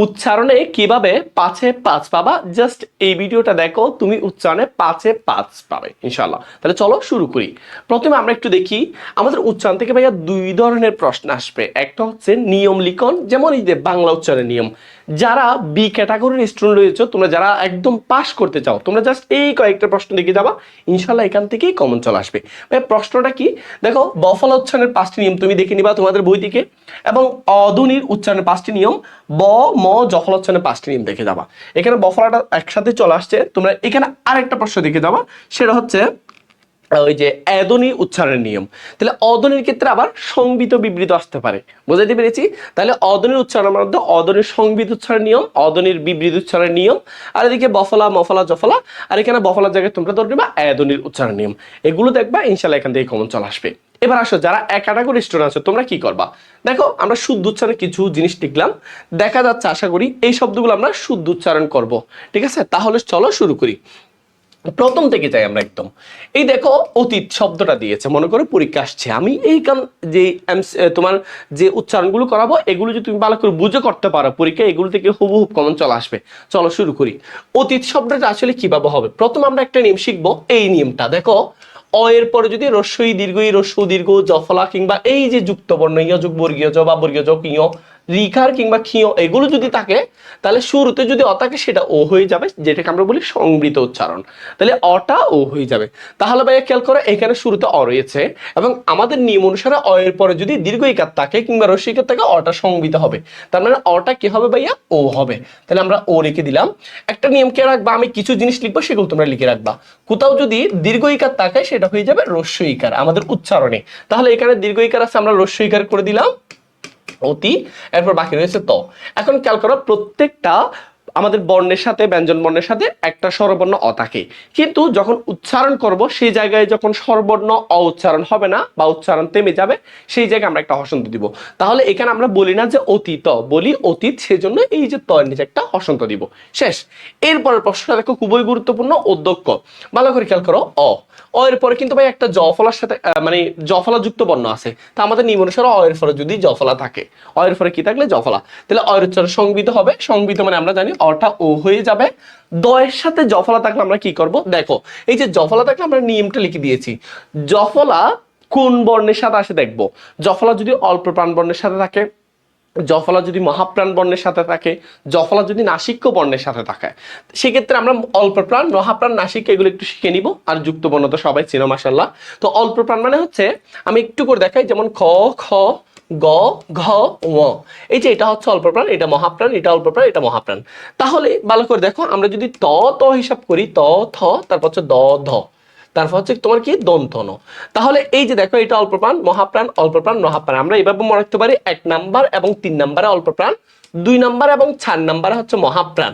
উচ্চারণে কিভাবে 5-এ 5 পাবা, জাস্ট এই ভিডিওটা দেখো, তুমি উচ্চারণে 5-এ 5 পাবে ইনশাআল্লাহ। তাহলে চলো শুরু করি। প্রথমে আমরা একটু দেখি আমাদের উচ্চারণ থেকে ভাইয়া দুই ধরনের প্রশ্ন আসবে। একটা হচ্ছে নিয়ম লিখন, যেমন এই যে বাংলা উচ্চারণের নিয়ম। যারা বি ক্যাটাগরির স্টুডেন্ট রয়েছে, তোমরা যারা একদম পাস করতে চাও, তোমরা জাস্ট এই কয়েকটা প্রশ্ন দেখে যাবা, ইনশাআল্লাহ এখান থেকেই কমন চলে আসবে। ভাই প্রশ্নটা কি দেখো, বফলা উচ্চারণের 5টি নিয়ম তুমি দেখে নিবা তোমাদের বই থেকে, এবং অধ্বনির উচ্চারণের 5টি নিয়ম, ব ম জফলা উচ্চারণের 5টি নিয়ম দেখে যাবা। এখানে বফলাটা একসাথে চলে আসছে, তোমরা এখানে আরেকটা প্রশ্ন দেখে যাবা, সেটা হচ্ছে ওই যে অধ্বনি উচ্চারণের নিয়ম। তাহলে অধ্বনির ক্ষেত্রে আবার সংবিত বিবৃত আসতে পারে, বুঝাইতে পেরেছি? তাহলে অধ্বনির উচ্চারণের মধ্যে অধ্বনির সংবিত উচ্চারণের নিয়ম, অধ্বনির বিবৃত উচ্চারণের নিয়ম, আর এদিকে বফলা মফলা জফলা, আর এখানে বফলার জায়গায় তোমরা ধরে নিবা অধ্বনির উচ্চারণের নিয়ম। এগুলো দেখবা ইনশাআল্লাহ এখান থেকে কমন চলে আসবে। এবার আসো যারা এক ক্যাটাগরি স্টুডেন্ট আছো, তোমরা কি করবা দেখো, আমরা শুদ্ধ উচ্চারণে কিছু জিনিস লিখলাম, দেখা যাচ্ছে আশা করি এই শব্দগুলো আমরা শুদ্ধ উচ্চারণ করব, ঠিক আছে? তাহলে চলো শুরু করি। প্রথম থেকে যাই আমরা একদম। এই দেখো অতীত শব্দটা দিয়েছে, মনে করো পরীক্ষা আসছে, আমি এই যে তোমার যে উচ্চারণগুলো করাবো, এগুলো যদি তুমি ভালো করে বুঝে করতে পারো পরীক্ষা, এগুলো থেকে হুবহুব কমন চলে আসবে। চলো শুরু করি। অতীত শব্দটা আসলে কিভাবে হবে, প্রথম আমরা একটা নিয়ম শিখবো। এই নিয়মটা দেখো, অ এর পরে যদি রস্বই দীর্ঘ ই রস্য দীর্ঘ জফলা কিংবা এই যে যুক্ত বর্ণ ইয় যুগ বর্গীয় জ বা বর্গীয় জ কিয় রিকার কিংবা ক্ষীয় এগুলো যদি থাকে, তাহলে শুরুতে যদি অ থাকে সেটা ও হয়ে যাবে, যেটাকে আমরা বলি সংবৃত উচ্চারণ। তাহলে অটা ও হয়ে যাবে। তাহলে ভাইয়া খেয়াল করো, এখানে শুরুতে অ রয়েছে এবং আমাদের নিয়ম অনুসারে অ এর পরে যদি দীর্ঘ ইকার থাকে কিংবা রস্য ইকার থাকে, অটা সংবৃত হবে। তার মানে অটা কি হবে ভাইয়া, ও হবে। তাহলে আমরা ও লিখে দিলাম। একটা নিয়ম কে রাখবা, আমি কিছু জিনিস লিখবো, সেগুলো তোমরা লিখে রাখবা। কোথাও যদি দীর্ঘ ইকার থাকে সেটা হয়ে যাবে রস্য ইকার আমাদের উচ্চারণে। তাহলে এখানে দীর্ঘ ইকার আছে, আমরা রস্য ইকার করে দিলাম অতি, এরপর বাকি রয়েছে ত। এখন খেয়াল করো, প্রত্যেকটা আমাদের বর্ণের সাথে, ব্যঞ্জন বর্ণের সাথে একটা স্বরবর্ণ অ থাকে, কিন্তু যখন উচ্চারণ করব সেই জায়গায় যখন স্বরবর্ণ অ উচ্চারণ হবে না বা উচ্চারণ থেমে যাবে, সেই জায়গায় আমরা একটা হসন্ত দিব। তাহলে এখানে আমরা বলি না যে অতীত, বলি অতীত, সেজন্য এই যে ত এর নিচে একটা হসন্ত দিব, শেষ। এরপরের প্রশ্নটা দেখো, খুবই গুরুত্বপূর্ণ, অধ্যক্ষ। ভালো করে খেয়াল করো, অ অ এর পরে কিন্তু ভাই একটা জফলার সাথে মানে জফলা যুক্ত বর্ণ আছে। তা আমাদের নিয়ম অনুসারে অ এর পরে যদি জফলা থাকে, অ এর পরে কি থাকলে জফলা, তাহলে অ এর উচ্চারণ সংবিত হবে। সংবিত মানে আমরা জানি অটা ও হয়ে যাবে। দ এর সাথে জফলা থাকলে আমরা কি করব দেখো, এই যে জফলা থাকলে আমরা নিয়মটা লিখে দিয়েছি। জফলা কোন বর্ণের সাথে আসে দেখবো, জফলা যদি অল্প প্রাণ বর্ণের সাথে থাকে, জফলা যদি মহাপ্রাণ বর্ণের সাথে থাকে, জফলা যদি নাসিক্য বর্ণের সাথে থাকে, সেক্ষেত্রে আমরা অল্প প্রাণ, মহাপ্রাণ, নাসিক্য এগুলো একটু শিখে নিব। আর যুক্ত বর্ণ তো সবাই চেনো মাশাআল্লাহ। তো অল্প প্রাণ মানে হচ্ছে, আমি একটু করে দেখাই, যেমন খ খ গ ঘ ঙ, এই যে এটা হচ্ছে অল্প প্রাণ, এটা মহাপ্রাণ, এটা অল্প প্রাণ, এটা মহাপ্রাণ। তাহলে ভালো করে দেখো, আমরা যদি ত ত হিসাব করি, ত থ, তারপর হচ্ছে দ ধ, তারপর হচ্ছে তোমার কি দন্ত ন। তাহলে এই যে দেখো, এটা অল্প প্রাণ, মহাপ্রাণ, অল্প প্রাণ, মহাপ্রাণ। আমরা এভাবে মনে রাখতে পারি, 1 নাম্বার এবং 3 নাম্বারে অল্প প্রাণ, 2 নাম্বার এবং 4 নাম্বারে হচ্ছে মহাপ্রাণ,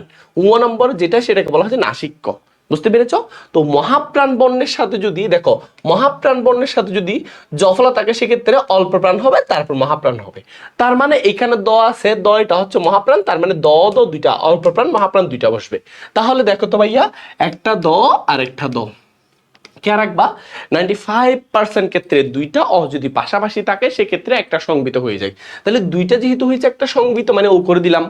নম্বর যেটা সেটাকে বলা হচ্ছে নাসিক্য। বুঝতে পেরেছো? তো মহাপ্রাণ বর্ণের সাথে যদি দেখো, মহাপ্রাণ বর্ণের সাথে যদি জফলা থাকে, সেক্ষেত্রে অল্প প্রাণ হবে, তারপর মহাপ্রাণ হবে। তার মানে এখানে দ আছে, দ এটা হচ্ছে মহাপ্রাণ, তার মানে দ দ দুইটা, অল্প প্রাণ মহাপ্রাণ দুইটা বসবে। তাহলে দেখো তো ভাইয়া, একটা দ আর একটা দ কে রাখবা, 95% ক্ষেত্রে দুইটা অ যদি পাশাপাশি থাকে, সেক্ষেত্রে একটা সংবিত হয়ে যায়। তাহলে দুইটা যেহেতু হয়েছে, একটা সংবিত মানে ও করে দিলাম।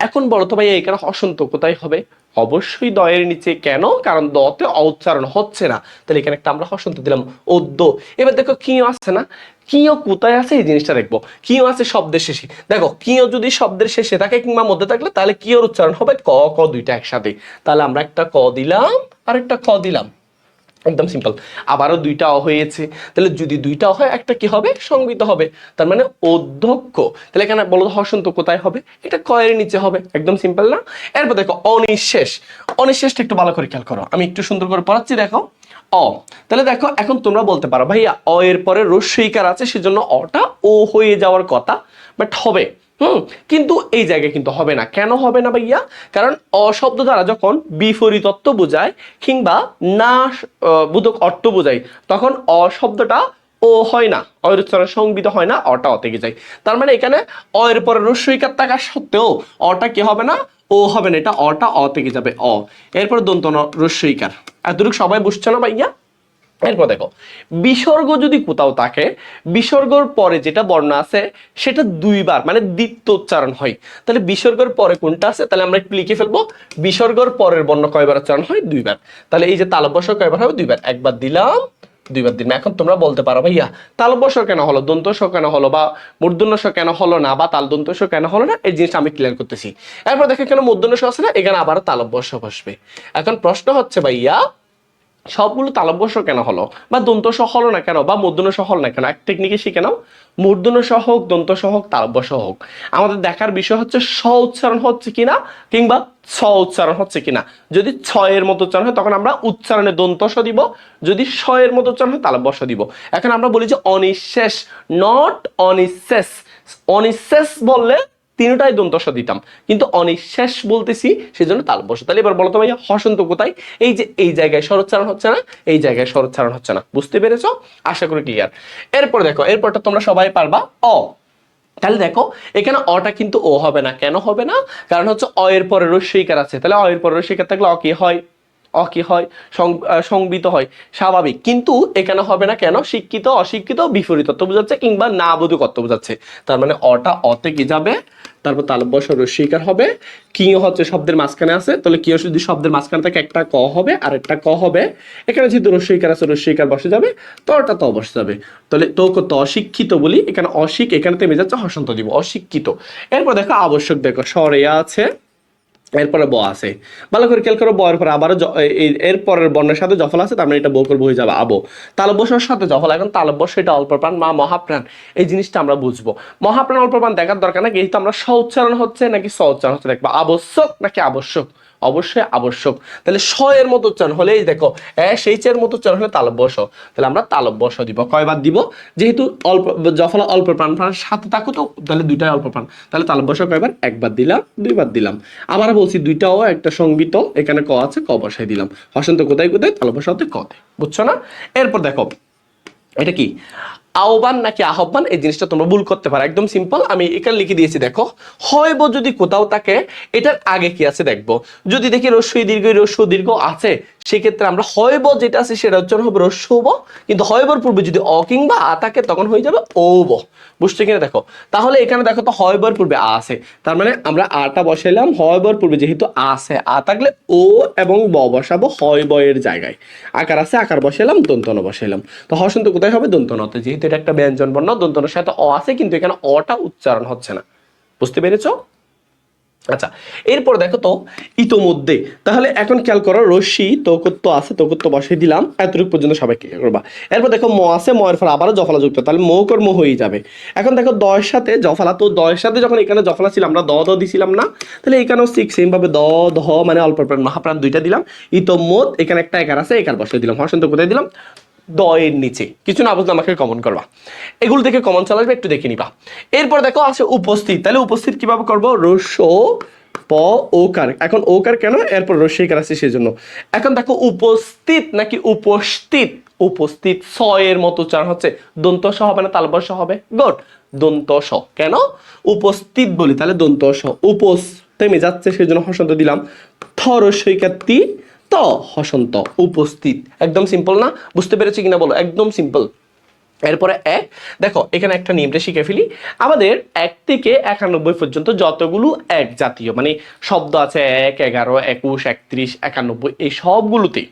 এখন বলো তো ভাই, এখানে হসন্ত কোথায় হবে? অবশ্যই দয়ের নিচে। কেন? কারণ দতে অ উচ্চারণ হচ্ছে না, তাহলে এখানে একটা আমরা হসন্ত দিলাম, অদ্য। এবার দেখো কিয় আছে না, কিয় কোথায় আছে এই জিনিসটা দেখবো। কিয় আছে শব্দের শেষে, দেখো কিয় যদি শব্দের শেষে থাকে কিংবা মধ্যে থাকলে, তাহলে কিয়র উচ্চারণ হবে ক ক দুইটা একসাথে। তাহলে আমরা একটা ক দিলাম আর একটা খ দিলাম, একদম সিম্পল। আবারও দুইটা অ হয়েছে, তাহলে যদি দুইটা হয়, একটা কি হবে, সংবিত হবে। তার মানে অধ্যক্ষ। তাহলে এখানে বলো হসন্ত কোথায় হবে, এটা ক এর নিচে হবে, একদম সিম্পল না? এরপর দেখো অনিঃশেষ। অনিঃশেষটা একটু ভালো করে খেয়াল করো, আমি একটু সুন্দর করে পড়াচ্ছি, দেখো অ। তাহলে দেখো, এখন তোমরা বলতে পারো ভাইয়া অ এর পরে রস্যইকার আছে, সেজন্য অটা ও হয়ে যাওয়ার কথা, বাট হবে। কিন্তু এই জায়গায় কিন্তু হবে না। কেন হবে না ভাইয়া? কারণ অ শব্দ দ্বারা যখন বিপরীত অর্থ বোঝায় কিংবা না বোধক অর্থ বোঝায়, তখন অ শব্দটা ও হয় না, অয়ের উচ্চারণ সংবিত হয় না, অটা অ থেকে যায়। তার মানে এখানে অ এর পরে রস্যইকার থাকা সত্ত্বেও অটা কি হবে না, ও হবে না, এটা অটা অ থেকে যাবে, অ। এরপর দন্ত ন রস্যইকার। এতটুকু সবাই বুঝছো না ভাইয়া? এরপর দেখো বিসর্গ যদি কোথাও থাকে, বিসর্গর পরে যেটা বর্ণ আছে সেটা দুইবার মানে দ্বিতীয় উচ্চারণ হয়। তাহলে বিসর্গের পরে কোনটা আছে, তাহলে আমরা একটু লিখে ফেলবো। বিসর্গর পরের বর্ণ কয়বার উচ্চারণ হয়? দুইবার। তাহলে এই যে তালব্য স কয়বার হবে? দুইবার। একবার দিলাম, দুইবার দিলাম। এখন তোমরা বলতে পারো ভাইয়া তালব্য স কেন হলো, দন্ত স কেন হলো, বা মূর্ধন্য স কেন হলো না, বা তাল দন্ত স কেন হলো না? এই জিনিসটা আমি ক্লিয়ার করতেছি। এরপর দেখো কেন মূর্ধন্য স আছে না, এখানে আবার তালব্য স বসবে। এখন প্রশ্ন হচ্ছে ভাইয়া সবগুলো তালব্য স কেন হলো, বা দন্ত স হলো না কেন, বা মূর্ধন্য স হলো না কেন? এক টেকনিকে শিখে নাও। মূর্ধন্য স হোক, দন্ত স হোক, তালব্য স হোক, আমাদের দেখার বিষয় হচ্ছে স উচ্চারণ হচ্ছে কিনা, কিংবা ছ উচ্চারণ হচ্ছে কিনা। যদি ছ এর মতো উচ্চারণ হয় তখন আমরা উচ্চারণে দন্ত স দিব, যদি স এর মতো উচ্চারণ হয় তালব্য স দিব। এখন আমরা বলি যে অনিঃশেষ, নট অনিঃশেষ। অনিঃশেষ বললে তিনটাই দন্ত স দিতাম, কিন্তু অনিঃশেষ বলতেছি সেজন্য তালব্য স। তাহলে এবার বলো তো ভাইয়া হসন্ত কোথায়? এই যে এই জায়গায় স্বরোচ্চারণ হচ্ছে না, এই জায়গায় স্বরোচ্চারণ হচ্ছে না। বুঝতে পেরেছো? আশা করি ক্লিয়ার। এরপর দেখো, এরপরটা তোমরা সবাই পারবা অ। তাহলে দেখো এখানে অটা কিন্তু ও হবে না। কেন হবে না? কারণ হচ্ছে অ এর পরে রস্যইকার আছে। তাহলে অ এর পরে রস্যইকার থাকলে অ কি হয়? অ কি হয়? সংবিত হয়, স্বাভাবিক। কিন্তু এখানে হবে না কেন? শিক্ষিত, অশিক্ষিত, বিপরীতত্ব বোঝাচ্ছে, কিংবা না বোধকত্ব বোঝাচ্ছে। তার মানে অটা অতে কি যাবে, তারপর তালব্য স রস্যইকার হবে। কি হচ্ছে শব্দের মাঝখানে আছে, তাহলে কি যদি শব্দের মাঝখানে থাকে একটা ক হবে আর একটা ক হবে। এখানে যেহেতু রস্যইকার আছে রস্যইকার বসে যাবে, তো ওটা ত বসে যাবে। তাহলে তো ত অশিক্ষিত বলি, এখানে অশিক, এখানে থেমে যাচ্ছে, হসন্ত দিব, অশিক্ষিত। এরপর দেখো আবশ্যক, দেখো সরেয়া আছে, এরপরে ব আছে। ভালো করে খেয়াল করো, বয়ের পরে আবারও এর পরের বর্ণের সাথে জফলা আছে, তার মানে এটা বউকর বই যাবে আবো। তালব্যস্যর সাথে জফলা, এখন তালব্যস্য এটা অল্প প্রাণ, মা মহাপ্রাণ, এই জিনিসটা আমরা বুঝবো। মহাপ্রাণ অল্প প্রাণ দেখার দরকার না, যেহেতু আমরা স উচ্চারণ হচ্ছে নাকি স উচ্চারণ হচ্ছে দেখবো, আবশ্যক নাকি আবশ্যক, অবশ্যই আবশ্যক। তাহলে স এর মতো উচ্চারণ হলে এই দেখো সেই চের মতো উচ্চারণ হলে তালব্য স, তাহলে আমরা তালব্য স দিব। কয়বার দিব? যেহেতু অল্প জফলা অল্প প্রাণ সাথে থাকো, তো তাহলে দুইটাই অল্প প্রাণ, তাহলে তালব্য স কয়বার? একবার দিলাম, দুইবার দিলাম। আবার বলছি দুইটাও একটা সংবিত, এখানে ক আছে, ক বসাই দিলাম। হসন্ত কোথায় কোথায়? তালব্য স হতে কতে। বুঝছো না? এরপর দেখো এটা কি আহ্বান নাকি আহ্বান, এই জিনিসটা তোমরা ভুল করতে পারো। একদম সিম্পল, আমি এখানে লিখে দিয়েছি দেখো। হয়ব যদি কোথাও থাকে, এটার আগে কি আছে দেখবো। যদি দেখি রস্যই দীর্ঘ, রস্য দীর্ঘ আছে, সেক্ষেত্রে আমরা হয়ব যেটা আছে সেটা উচ্চারণ হবে রস্য ব। কিন্তু হয়বর পূর্বে যদি অ কিংবা আ থাকে তখন হয়ে যাবে ও ব। বুঝছো কিনা দেখো। তাহলে এখানে দেখো তো হয়বর পূর্বে আ আছে, তার মানে আমরা আটা বসাইলাম, হয়বর পূর্বে যেহেতু আ আছে, আ থাকলে ও এবং ব বসাবো হয় বয়ের জায়গায়। আকার আছে, আকার বসাইলাম, দন্তন বসাইলাম। তো হসন্ত কোথায় হবে? দন্তনতে, যেহেতু এটা একটা ব্যঞ্জন বর্ণ, দন্তনের সাথে অ আছে, কিন্তু এখানে অটা উচ্চারণ হচ্ছে না। বুঝতে পেরেছো? আচ্ছা, এরপর দেখো তো ইতোমধ্যে। তাহলে এখন খেয়াল করো, রশ্মি তৌকত্ব আছে, তৌকত্ব বসাই দিলাম, এতটুকু পর্যন্ত সবাই ক্লিয়ার করবা। এরপর দেখো ম আছে, ময়ের ফলে আবারও জফলা যুক্ত, তাহলে মৌকর্ম হয়ে যাবে। এখন দেখো দয়ের সাথে জফলা, তো দয়ের সাথে যখন এখানে জফলা ছিল আমরা দ দ দিছিলাম না, তাহলে এখানেও ঠিক সেম ভাবে দ ধ মানে অল্প প্রাণ মহাপ্রাণ দুইটা দিলাম। ইতোমোদ, এখানে একটা একার আছে, একার বসাই দিলাম। হসন্ত কোথায় দিলাম? দ এর নিচে। কিছু না বুঝলে আমাকে কমন করবা, এগুলো থেকে কমন চলে আসবে, একটু দেখে নিবা। এরপর দেখো আছে উপস্থিত, তাহলে উপস্থিত কিভাবে করবো? রস্য প ওকার, এখন ওকার কেন? এরপর রস্যইকার আছে সেজন্য। এখন দেখো উপস্থিত নাকি উপস্থিত, উপস্থিত স এর মতো উচ্চারণ হচ্ছে, দন্ত স হবে না তালব্য স হবে? গুড, দন্ত স। কেন? উপস্থিত বলি, তাহলে দন্ত স। উপস থেমে যাচ্ছে সেজন্য হসন্ত দিলাম। থ রস্যইকার তি, ত হসন্ত, উপস্থিত। একদম সিম্পল না? বুঝতে পেরেছি কিনা বলো? একদম সিম্পল। এরপরে এক, দেখো এখানে একটা নিয়মটা শিখে ফেলি। আমাদের 1 থেকে 91 পর্যন্ত যতগুলো এক জাতীয় মানে শব্দ আছে, 1, 11, 21, 31, 91, এই সবগুলোতেই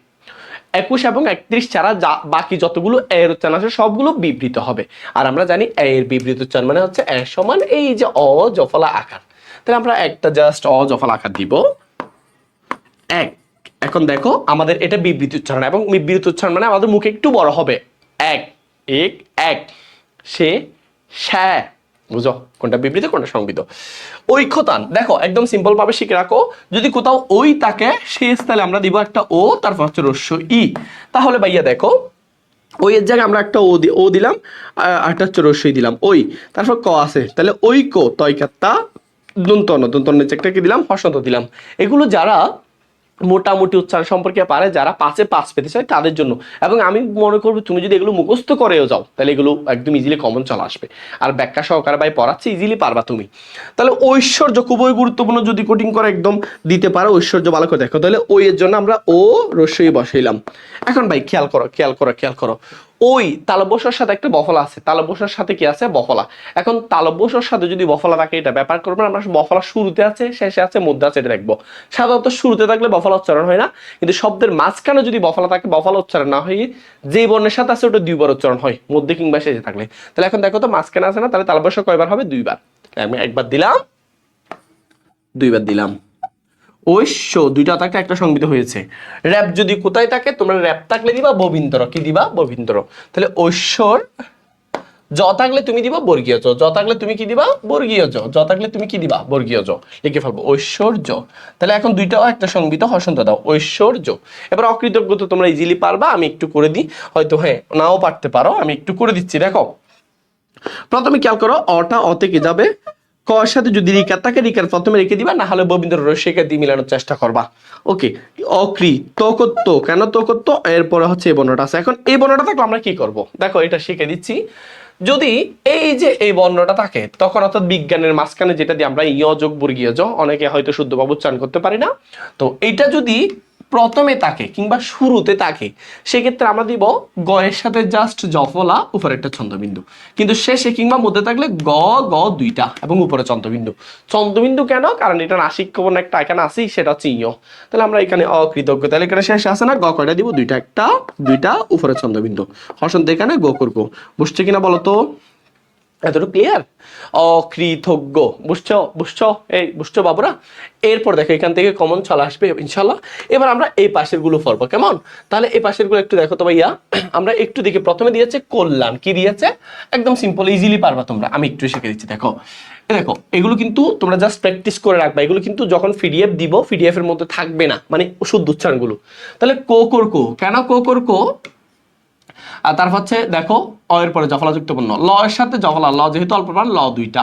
21 এবং 31 ছাড়া বাকি যতগুলো এর উচ্চারণ আছে সবগুলো বিবৃত হবে। আর আমরা জানি এর বিবৃত উচ্চারণ মানে হচ্ছে এ সমান এই যে অ জফলা আকার। তাহলে আমরা একটা জাস্ট অ জফলা আকার দিব, এক। এখন দেখো আমাদের এটা বিবৃত উচ্চারণ, এবং বিবৃত উচ্চারণ মানে আমাদের মুখে একটু বড় হবে। এক, এক, এক, সে, শ্যা। বুঝো কোনটা বিবৃত কোনটা সংবিত? ঐক্যতান, দেখো একদম সিম্পল ভাবে শিখে রাখো। যদি কোথাও ওই থাকে শেষ, তাহলে আমরা দিব একটা ও, তারপর হচ্ছে রস্য ই। তাহলে ভাইয়া দেখো ওই এর জায়গায় আমরা একটা ও দিলাম, আর একটা হচ্ছে রস্যই দিলাম, ওই। তারপর ক আছে, তাহলে ঐক্য তৈকাত্তা দন্তন, দন্তন নিচে একটা কি দিলাম? হসন্ত দিলাম। এগুলো যারা মোটামুটি উচ্চারণ সম্পর্কে পারে যারা 5-এ 5 পেতে চায় তাদের জন্য। এবং আমি মনে করবো তুমি যদি এগুলো মুখস্থ করেও যাও তাহলে এগুলো একদম ইজিলি কমন চলে আসবে। আর ব্যাখ্যা সহকারে ভাই পড়াচ্ছে, ইজিলি পারবা তুমি। তাহলে ঐশ্বর্য খুবই গুরুত্বপূর্ণ, যদি কোটিং করে একদম দিতে পারো ঐশ্বর্য ভালো করে দেখো। তাহলে ওই এর জন্য আমরা ও রস্যই বসাইলাম। এখন ভাই খেয়াল করো খেয়াল করো খেয়াল করো, ওই তালব্যস্যর সাথে একটা বফলা আছে, তালব্যস্যর সাথে কি আছে? বফলা। এখন তালব্যস্যর সাথে যদি বফলা থাকে এটা ব্যাপার করবে আমরা বফলা শুরুতে আছে, শেষে আছে, মধ্যে আছে, এটা দেখবো। সাধারণত শুরুতে থাকলে বফলা উচ্চারণ হয় না, কিন্তু শব্দের মাঝখানে যদি বফলা থাকে বফলা উচ্চারণ না হয়, যে বর্ণের সাথে আছে ওটা দুইবার উচ্চারণ হয়, মধ্যে কিংবা শেষে থাকলে। তাহলে এখন দেখো তো মাঝখানে আছে না, তাহলে তালব্যস্য কয়বার হবে? দুইবার। আমি একবার দিলাম, দুইবার দিলাম। ঐশ্য দুইটা থাকে, একটা সংবিত হয়েছে। র‍্যাপ যদি কোথায় থাকে, তোমরা র‍্যাপ থাকলে দিবা ববিন্তর, কি দিবা? ববিন্তর। তাহলে ঐশ্বর জ থাকলে তুমি দিবা বর্গীয় জ, জ থাকলে তুমি কি দিবা? বর্গীয় জ, জ থাকলে তুমি কি দিবা? বর্গীয় জ, লিখে ফেলবো ঐশ্বর্য। তাহলে এখন দুইটাও একটা সংবিত হসন্ত দাও, ঐশ্বর্য। এবার অকৃতজ্ঞ তো তোমরা ইজিলি পারবা, আমি একটু করে দিই, হয়তো হ্যাঁ নাও পারতে পারো, আমি একটু করে দিচ্ছি। দেখো প্রথমে খেয়াল করো, অটা অ থেকে যাবে, ক এর সাথে যদি রিকার থাকে রিকার প্রথমে রেখে দিবা, না হলে ববিন্দর রসিকা দিয়ে মিলানোর চেষ্টা করবা। ওকে, অক্রি তকত্ব, কেন তকত্ব? এরপরে হচ্ছে এই বর্ণটা আছে। এখন এই বর্ণটা থাকলে আমরা কি করব? দেখো এটা শিখে দিচ্ছি। যদি এই যে এই বর্ণটা থাকে তখন অর্থাৎ বিজ্ঞানের মাঝখানে যেটা দিয়ে আমরা ইয় যোগ বর্গীয় জ, অনেকে হয়তো শুদ্ধভাবে উচ্চারণ করতে পারি না, তো এইটা যদি প্রথমে থাকে কিংবা শুরুতে থাকে সেক্ষেত্রে আমরা দিব গ এর সাথে জাস্ট জফলা, উপরে একটা ছন্দবিন্দু, কিন্তু শেষে কিংবা মধ্যে থাকলে গ গ দুইটা এবং উপরে চন্দ্রবিন্দু। চন্দ্রবিন্দু কেন? কারণ এটা নাসিক কোণ একটা এখানে আসি, সেটা হচ্ছে ইয়। তাহলে আমরা এখানে অকৃতজ্ঞ, তাহলে এখানে শেষে আসে না, গ কয়টা দিব? দুইটা, একটা দুইটা, উপরে চন্দ্রবিন্দু, হর্ষণ এখানে গো করবো। বুঝছে কিনা বলো তো? এতটুকু ক্লিয়ার? অকৃতজ্ঞ, বুঝছো? বুঝছো? এই বুঝছো বাবুরা? এরপর দেখো এখান থেকে কমন চলে আসবে ইনশাল্লাহ। এবার আমরা এই পাশের গুলো পড়বো, কেমন? তাহলে এই পাশের গুলো একটু দেখো তো ভাইয়া, আমরা একটু দেখি। প্রথমে দিয়েছে কল্যাণ, কি দিয়েছে? একদম সিম্পল, ইজিলি পারবা তোমরা, আমি একটু শিখে দিচ্ছি। দেখো দেখো এগুলো কিন্তু তোমরা জাস্ট প্র্যাকটিস করে রাখবা, এগুলো কিন্তু যখন পিডিএফ দিব পিডিএফ এর মধ্যে থাকবে না, মানে শুদ্ধ উচ্চারণগুলো। তাহলে কো কর কো, কেন কো কর কো? আর তারপর হচ্ছে দেখো অ এর পরে জফলা যুক্তপূর্ণ, ল এর সাথে জফলা, ল যেহেতু অল্প প্রাণ, ল দুইটা।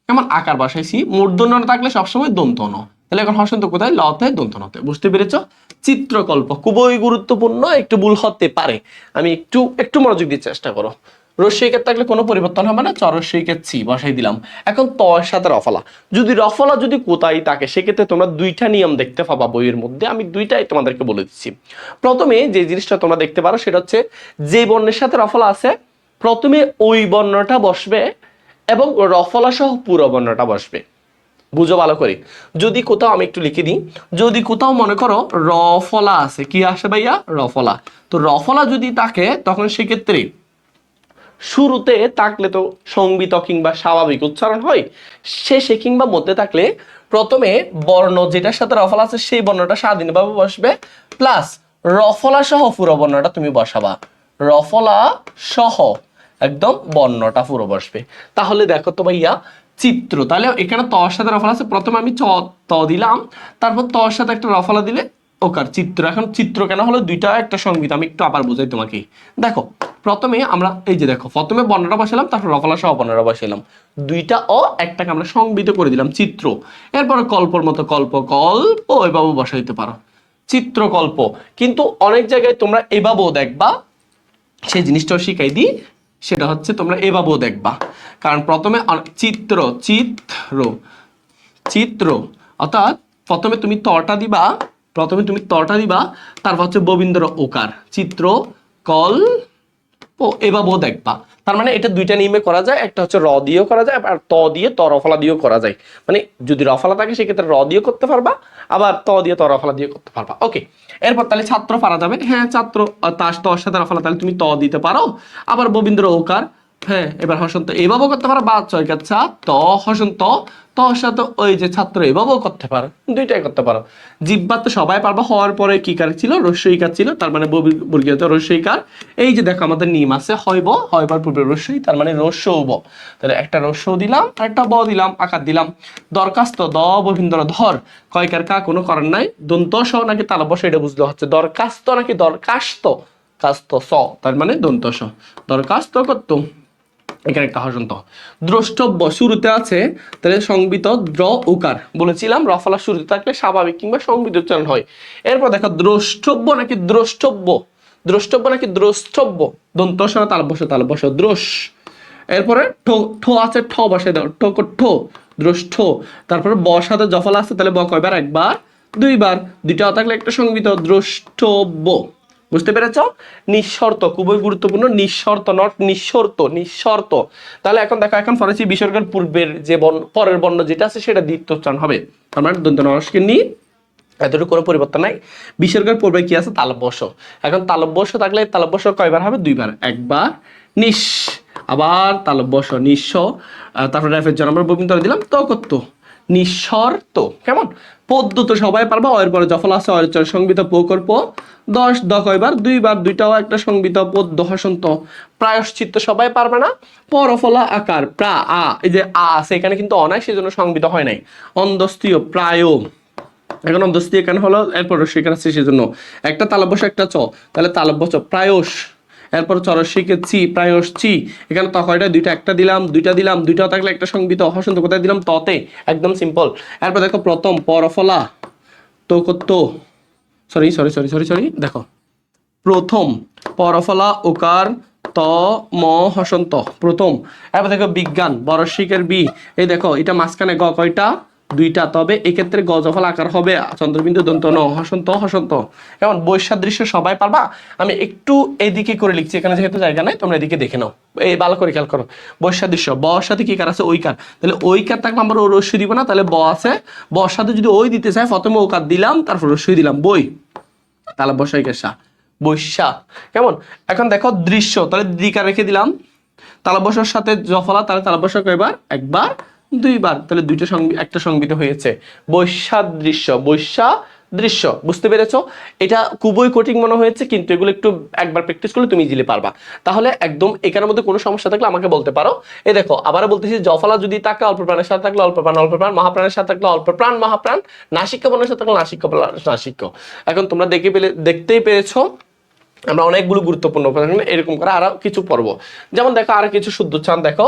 কেমন আকার বসাইছি? মূর্ধন্য থাকলে সবসময় দন্ত ন, তাহলে এখন হর্ষন্ত কোথায়? লতে, দন্ত নতে। বুঝতে পেরেছো? চিত্রকল্প খুবই গুরুত্বপূর্ণ, একটু ভুল হতে পারে, আমি একটু একটু মনোযোগ দিয়ে চেষ্টা করো। রস্যইকার থাকলে কোনো পরিবর্তন হবে না, চরস্যইকার ছি বসাই দিলাম। এখন ত এর সাথে রফলা, যদি রফলা যদি কোথায় থাকে সেক্ষেত্রে তোমরা দুইটা নিয়ম দেখতে পাবা বইয়ের মধ্যে, আমি দুইটাই তোমাদেরকে বলে দিচ্ছি। প্রথমে যে জিনিসটা তোমরা দেখতে পারো সেটা হচ্ছে যে বর্ণের সাথে রফলা আছে প্রথমে ওই বর্ণটা বসবে এবং রফলা সহ পুরো বর্ণটা বসবে। বুঝো ভালো করে। যদি কোথাও আমি একটু লিখে দিই, যদি কোথাও মনে করো রফলা আছে, কি আসে ভাইয়া? রফলা। তো রফলা যদি থাকে তখন সেক্ষেত্রে শুরুতে থাকলে তো সংবিত কিংবা স্বাভাবিক উচ্চারণ হয়, শেষে কিংবা মধ্যে থাকলে প্রথমে বর্ণ যেটার সাথে রফলা আছে সেই বর্ণটা স্বাধীনভাবে বসবে, প্লাস রফলা সহ পুরো বর্ণটা তুমি বসাবা, রফলা সহ একদম বর্ণটা পুরো বসবে। তাহলে দেখো তো ভাইয়া চিত্র, তাহলে এখানে ত এর সাথে রফলা আছে, প্রথমে আমি ত দিলাম, তারপর ত এর সাথে একটা রফলা দিলে ওকার চিত্র। এখন চিত্র কেন হলো? দুইটা একটা সংবিত, আমি একটু আবার বোঝাই তোমাকে। দেখো প্রথমে আমরা এই যে দেখো প্রথমে বর্ণটা বসালাম, তারপর রফলা সহ বর্ণটা বসালাম, দুইটা ও একটাকে আমরা সংবিত করে দিলাম চিত্র। এরপরে কল্পর মতো কল্প, কল্প এভাবে বসাই দিতে পারো, চিত্রকল্প। কিন্তু অনেক জায়গায় তোমরা এভাবেও দেখবা, সেই জিনিসটাও শিখাই দিই, সেটা হচ্ছে তোমরা এভাবেও দেখবা। কারণ প্রথমে চিত্র, চিত্র, চিত্র, অর্থাৎ প্রথমে তুমি তটা দিবা, প্রথমে তুমি তটা দিবা, তারপর হচ্ছে ববিন্দর ওকার, চিত্র কল ও এভাবেও দেখবা। তার মানে এটা দুইটা নিয়মে করা যায়, একটা হচ্ছে র দিয়েও করা যায়, আর ত দিয়ে ত রফলা দিয়েও করা যায়। মানে যদি রফলা থাকে সেক্ষেত্রে র দিয়ে করতে পারবা, আবার ত দিয়ে ত রফলা দিয়ে করতে পারবা। ওকে, এরপর তাহলে ছাত্র পারা যাবে, হ্যাঁ ছাত্র তার তর সাথে রফলা, তাহলে তুমি ত দিতে পারো, আবার ববিন্দ্র ওকার, হ্যাঁ এবার হসন্ত এভাবেও করতে পারো, বা ছয়কার ছা ত হসন্ত তর সাথে ওই যে ছাত্র এভাবেও করতে পারো, দুইটাই করতে পারো। জিব্বা তো সবাই পারবা, হওয়ার পরে কি কার ছিল? রস্যইকার ছিল, তার মানে বর্গীয় রস্যইকার। এই যে দেখো আমাদের নিয়ম আছে, হইব, হইবার পূর্বে রস্যই, তার মানে রস্যও। তাহলে একটা রস্যও দিলাম আর একটা ব দিলাম, আকার দিলাম। দরখাস্ত, দ বহিন্দর ধর, কয়কার কা কোনো কারণ নাই, দন্ত স নাকি তালব্য এটা বুঝতে হচ্ছে, দরখাস্ত নাকি দরখাস্ত, কাস্ত স, তার মানে দন্ত স, দরখাস্ত করতো। এখানে একটা হসন্ত। দ্রষ্টব্য শুরুতে আছে, তাহলে সংবিত দ্র উকার বলেছিলাম, রফলা শুরুতে থাকলে স্বাভাবিক কিংবা সংবিত উচ্চারণ হয়। এরপর দেখো দ্রষ্টব্য নাকি দ্রষ্টব্য, দ্রষ্টব্য নাকি দ্রষ্টব্য, দন্ত সহ তালব্য তালব্য দ্রশ। এরপরে ঠো ঠো আছে, ঠ বসে দাও, ঠো ঠো দ্রষ্ঠ। তারপরে ব সাথে জফলা আছে, তাহলে ব কয়বার, একবার দুইবার, দুইটা থাকলে একটা সংবিত দ্রষ্টব্য। বুঝতে পেরেছ? নিঃশর্ত, খুবই গুরুত্বপূর্ণ, নিঃশর্ত, নট নিঃশর্ত, নিঃশর্ত। তাহলে এখন দেখো, এখন ফরাসি বিসর্গের পূর্বের যে পরের বর্ণ যেটা আছে সেটা দ্বিতীয় উচ্চারণ হবে। তার মানে দন্ত নরসকে নি, এতটুকু কোনো পরিবর্তন নাই। বিসর্গের পূর্বে কি আছে, তালব্যস্য। এখন তালব্যস্য থাকলে তালব্যস্য কয়বার হবে, দুইবার, একবার নিঃ, আবার তালব্যস্য নিঃস্ব, তারপরে রেফের জন্য আমরা ববিন্তরা দিলাম, তো করতো নিঃশর্ত। কেমন? পদ্য তো সবাই পারবা, অয়ের পরে জফলা আছে, অয়ের চর সংবিত প্রকল্প 10 দ কয়বার, দুইবার, দুইটাও একটা সংবিত পদ্য হসন্ত। প্রায়শ্চিত্ত সবাই পারবে না, পরফলা আকার প্রা আ, এই যে আ আছে এখানে কিন্তু অনায়, সেজন্য সংবিত হয় নাই। অন্ধস্তীয় প্রায়, এখন অন্ধস্তি এখানে হলো, এরপর সেখানে আছে সেজন্য একটা তালব্যস্য একটা চ, তাহলে তালব্যস্য প্রায়শ। এরপর চরস্বীকে চি, প্রায়শ চি। এখানে ত কয়টা, দুইটা, একটা দিলাম, দুইটা দিলাম, দুইটা থাকলে একটা সংবিত হসন্ত, কোথায় দিলাম, ততে, একদম সিম্পল। এরপর দেখো প্রথম পরফলা তো কত, sorry sorry sorry sorry sorry দেখো প্রথম পরফলা ওকার ত ম হসন্ত প্রথম। এরপর দেখো বিজ্ঞান বরশিকের বি, এই দেখো এটা মাঝখানে গ কয়টা, দুইটা, তবে এক্ষেত্রে গজফল আকার হবে চন্দ্রবিন্দু দন্ত ন হসন্ত হসন্ত। কেমন? বৈসাদৃশ্য সবাই পারবা। আমি একটু এদিকে করে লিখছি, এখানে যেহেতু জায়গা নাই, তোমরা এদিকে দেখে নাও, এই ভালো করে খেয়াল করো। বৈসাদৃশ্য ব সাথে কি কার আছে, ঐকার, তাহলে ঐকার থাকলে আমরা রস্যই দিব না, তাহলে ব আছে, ব সাথে যদি ওই দিতে চাই প্রথমে ওকার দিলাম, তারপর রস্যই দিলাম, বই, তাহলে বসাইকার সা, বৈশা। কেমন? এখন দেখো দৃশ্য, তাহলে দ্বিকার রেখে দিলাম, তালব্যস্যর সাথে জফলা, তাহলে তালব্যস্য কয়বার, একবার দুইবার, তাহলে দুইটা একটা সংবিত হয়েছে, বৈসাদৃশ্য, বৈসাদৃশ্য। বুঝতে পেরেছো? এটা খুবই কঠিন মনে হয়েছে, কিন্তু এগুলো একটু একবার প্র্যাকটিস করলে তুমি ইজিলি পারবা। তাহলে একদম এখানের মধ্যে কোনো সমস্যা থাকলে আমাকে বলতে পারো। এই দেখো আবারও বলতেছি, জফলা যদি থাকে অল্প প্রাণের সাথে থাকলে অল্প প্রাণ অল্প প্রাণ, মহাপ্রাণের সাথে থাকলে অল্প প্রাণ মহাপ্রাণ, নাসিক্য বর্ণের সাথে থাকলে নাসিক্য নাসিক্য। এখন তোমরা দেখতেই পেরেছো আমরা অনেকগুলো গুরুত্বপূর্ণ এরকম করে আরো কিছু পর্ব, যেমন দেখো আরো কিছু শুদ্ধ উচ্চারণ দেখো।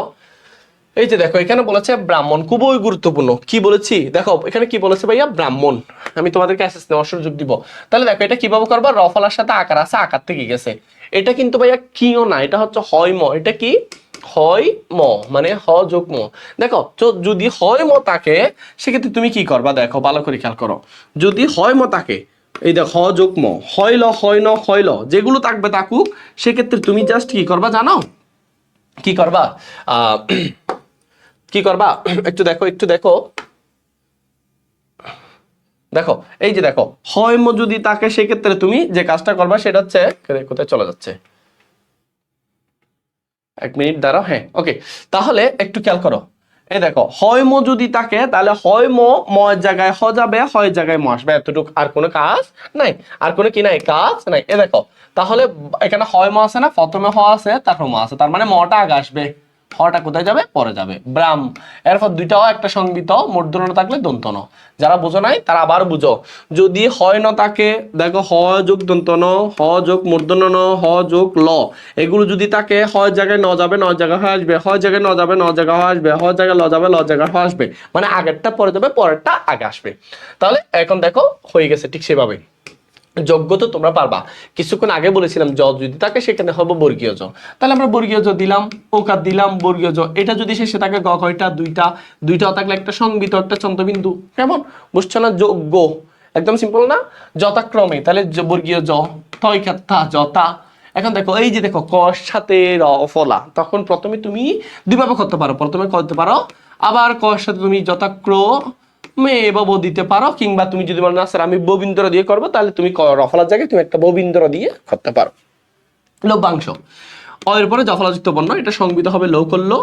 এই যে দেখো এখানে বলেছে ব্রাহ্মণ, খুবই গুরুত্বপূর্ণ। কি বলেছি দেখো এখানে, কি বলেছে ভাইয়া, ব্রাহ্মণ। আমি তোমাদেরকে অ্যাসেস নেওয়ার সুযোগ দিব। তাহলে দেখো এটা কিভাবে করবা, রফলার সাথে আকার আছে, আকার থেকে গেছে, এটা কিন্তু ভাইয়া কিও না, এটা হচ্ছে হয় ম, এটা কি হয় ম, মানে হ যোগ ম। দেখো যদি হয় ম থাকে সেক্ষেত্রে তুমি কি করবা, দেখো ভালো করে খেয়াল করো, যদি হয় ম থাকে, এই দেখো হ যোগ ম, হয় ল, হয় ন, হয় ল, যেগুলো থাকবে থাকুক, সেক্ষেত্রে তুমি জাস্ট কি করবা জানো, কি করবা, কি করবা, একটু দেখো, একটু দেখো, দেখো এই যে দেখো হয় ম যদি তাকে, সেক্ষেত্রে তুমি যে কাজটা করবা সেটা হচ্ছে, কোথায় চলে যাচ্ছে, এক মিনিট দাঁড়াও, হ্যাঁ ওকে। তাহলে একটু খেয়াল করো, এই দেখো হয় ম যদি থাকে, তাহলে হয় ম, ময়ের জায়গায় হ যাবে, হয় জায়গায় ম আসবে, এতটুকু, আর কোনো কাজ নাই, আর কোনো কি নাই, কাজ নাই। এ দেখো তাহলে এখানে হয় ম আছে না, প্রথমে হ আছে, তারপর ম আছে, তার মানে মটা আগে আসবে, হটা কোথায় যাবে, পরে যাবে, ব্রাহ্ম। এরপর দুইটাও একটা সংবিত, মূর্ধন্য থাকলে দন্ত ন। যারা বুঝো নাই তারা আবার বুঝো, যদি হয় ন থাকে, দেখো হ যোগ দন্ত ন, হ যোগ মূর্ধন্য ন, হ যোগ ল, এগুলো যদি থাকে, হয় জায়গায় ন যাবে, ন জায়গায় হয় আসবে, হয় জায়গায় ন যাবে, ন জায়গায় হয় আসবে, হয় জায়গায় ল যাবে, ল জায়গায় হয় আসবে, মানে আগেরটা পরে যাবে, পরেরটা আগে আসবে। তাহলে এখন দেখো হয়ে গেছে ঠিক সেভাবে। যোগ্য তো তোমরা পারবা, কিছুক্ষণ আগে বলেছিলাম জ যদি থাকে সেখানে হবে বর্গীয় জ, তাহলে আমরা বর্গীয় জ দিলাম, ওকার দিলাম, বর্গীয় জ। এটা যদি শেষে থাকে গ কয়টা, দুইটা, দুইটাও থাকলে একটা সংবিত, একটা চন্দ্রবিন্দু। কেমন? বুঝছো না? যোগ্য, একদম সিম্পল না, যথাক্রমে, তাহলে বর্গীয় জ, থই খাত্তা যথা। এখন দেখো এই যে দেখো ক সাথে র ফলা, তখন প্রথমে তুমি দুইভাবে করতে পারো, প্রথমে করতে পারো, আবার ক সাথে তুমি যথাক্রমে বা দিতে পারো, কিংবা তুমি যদি বলো না স্যার আমি ববিন্দর দিয়ে করবো, তাহলে তুমি রফলার জায়গায় তুমি একটা ববিন্দর দিয়ে করতে পারো। লভ্যাংশ, অয়ের পরে জফলাযুক্ত বর্ণ, এটা সংবিত হবে লো করলো,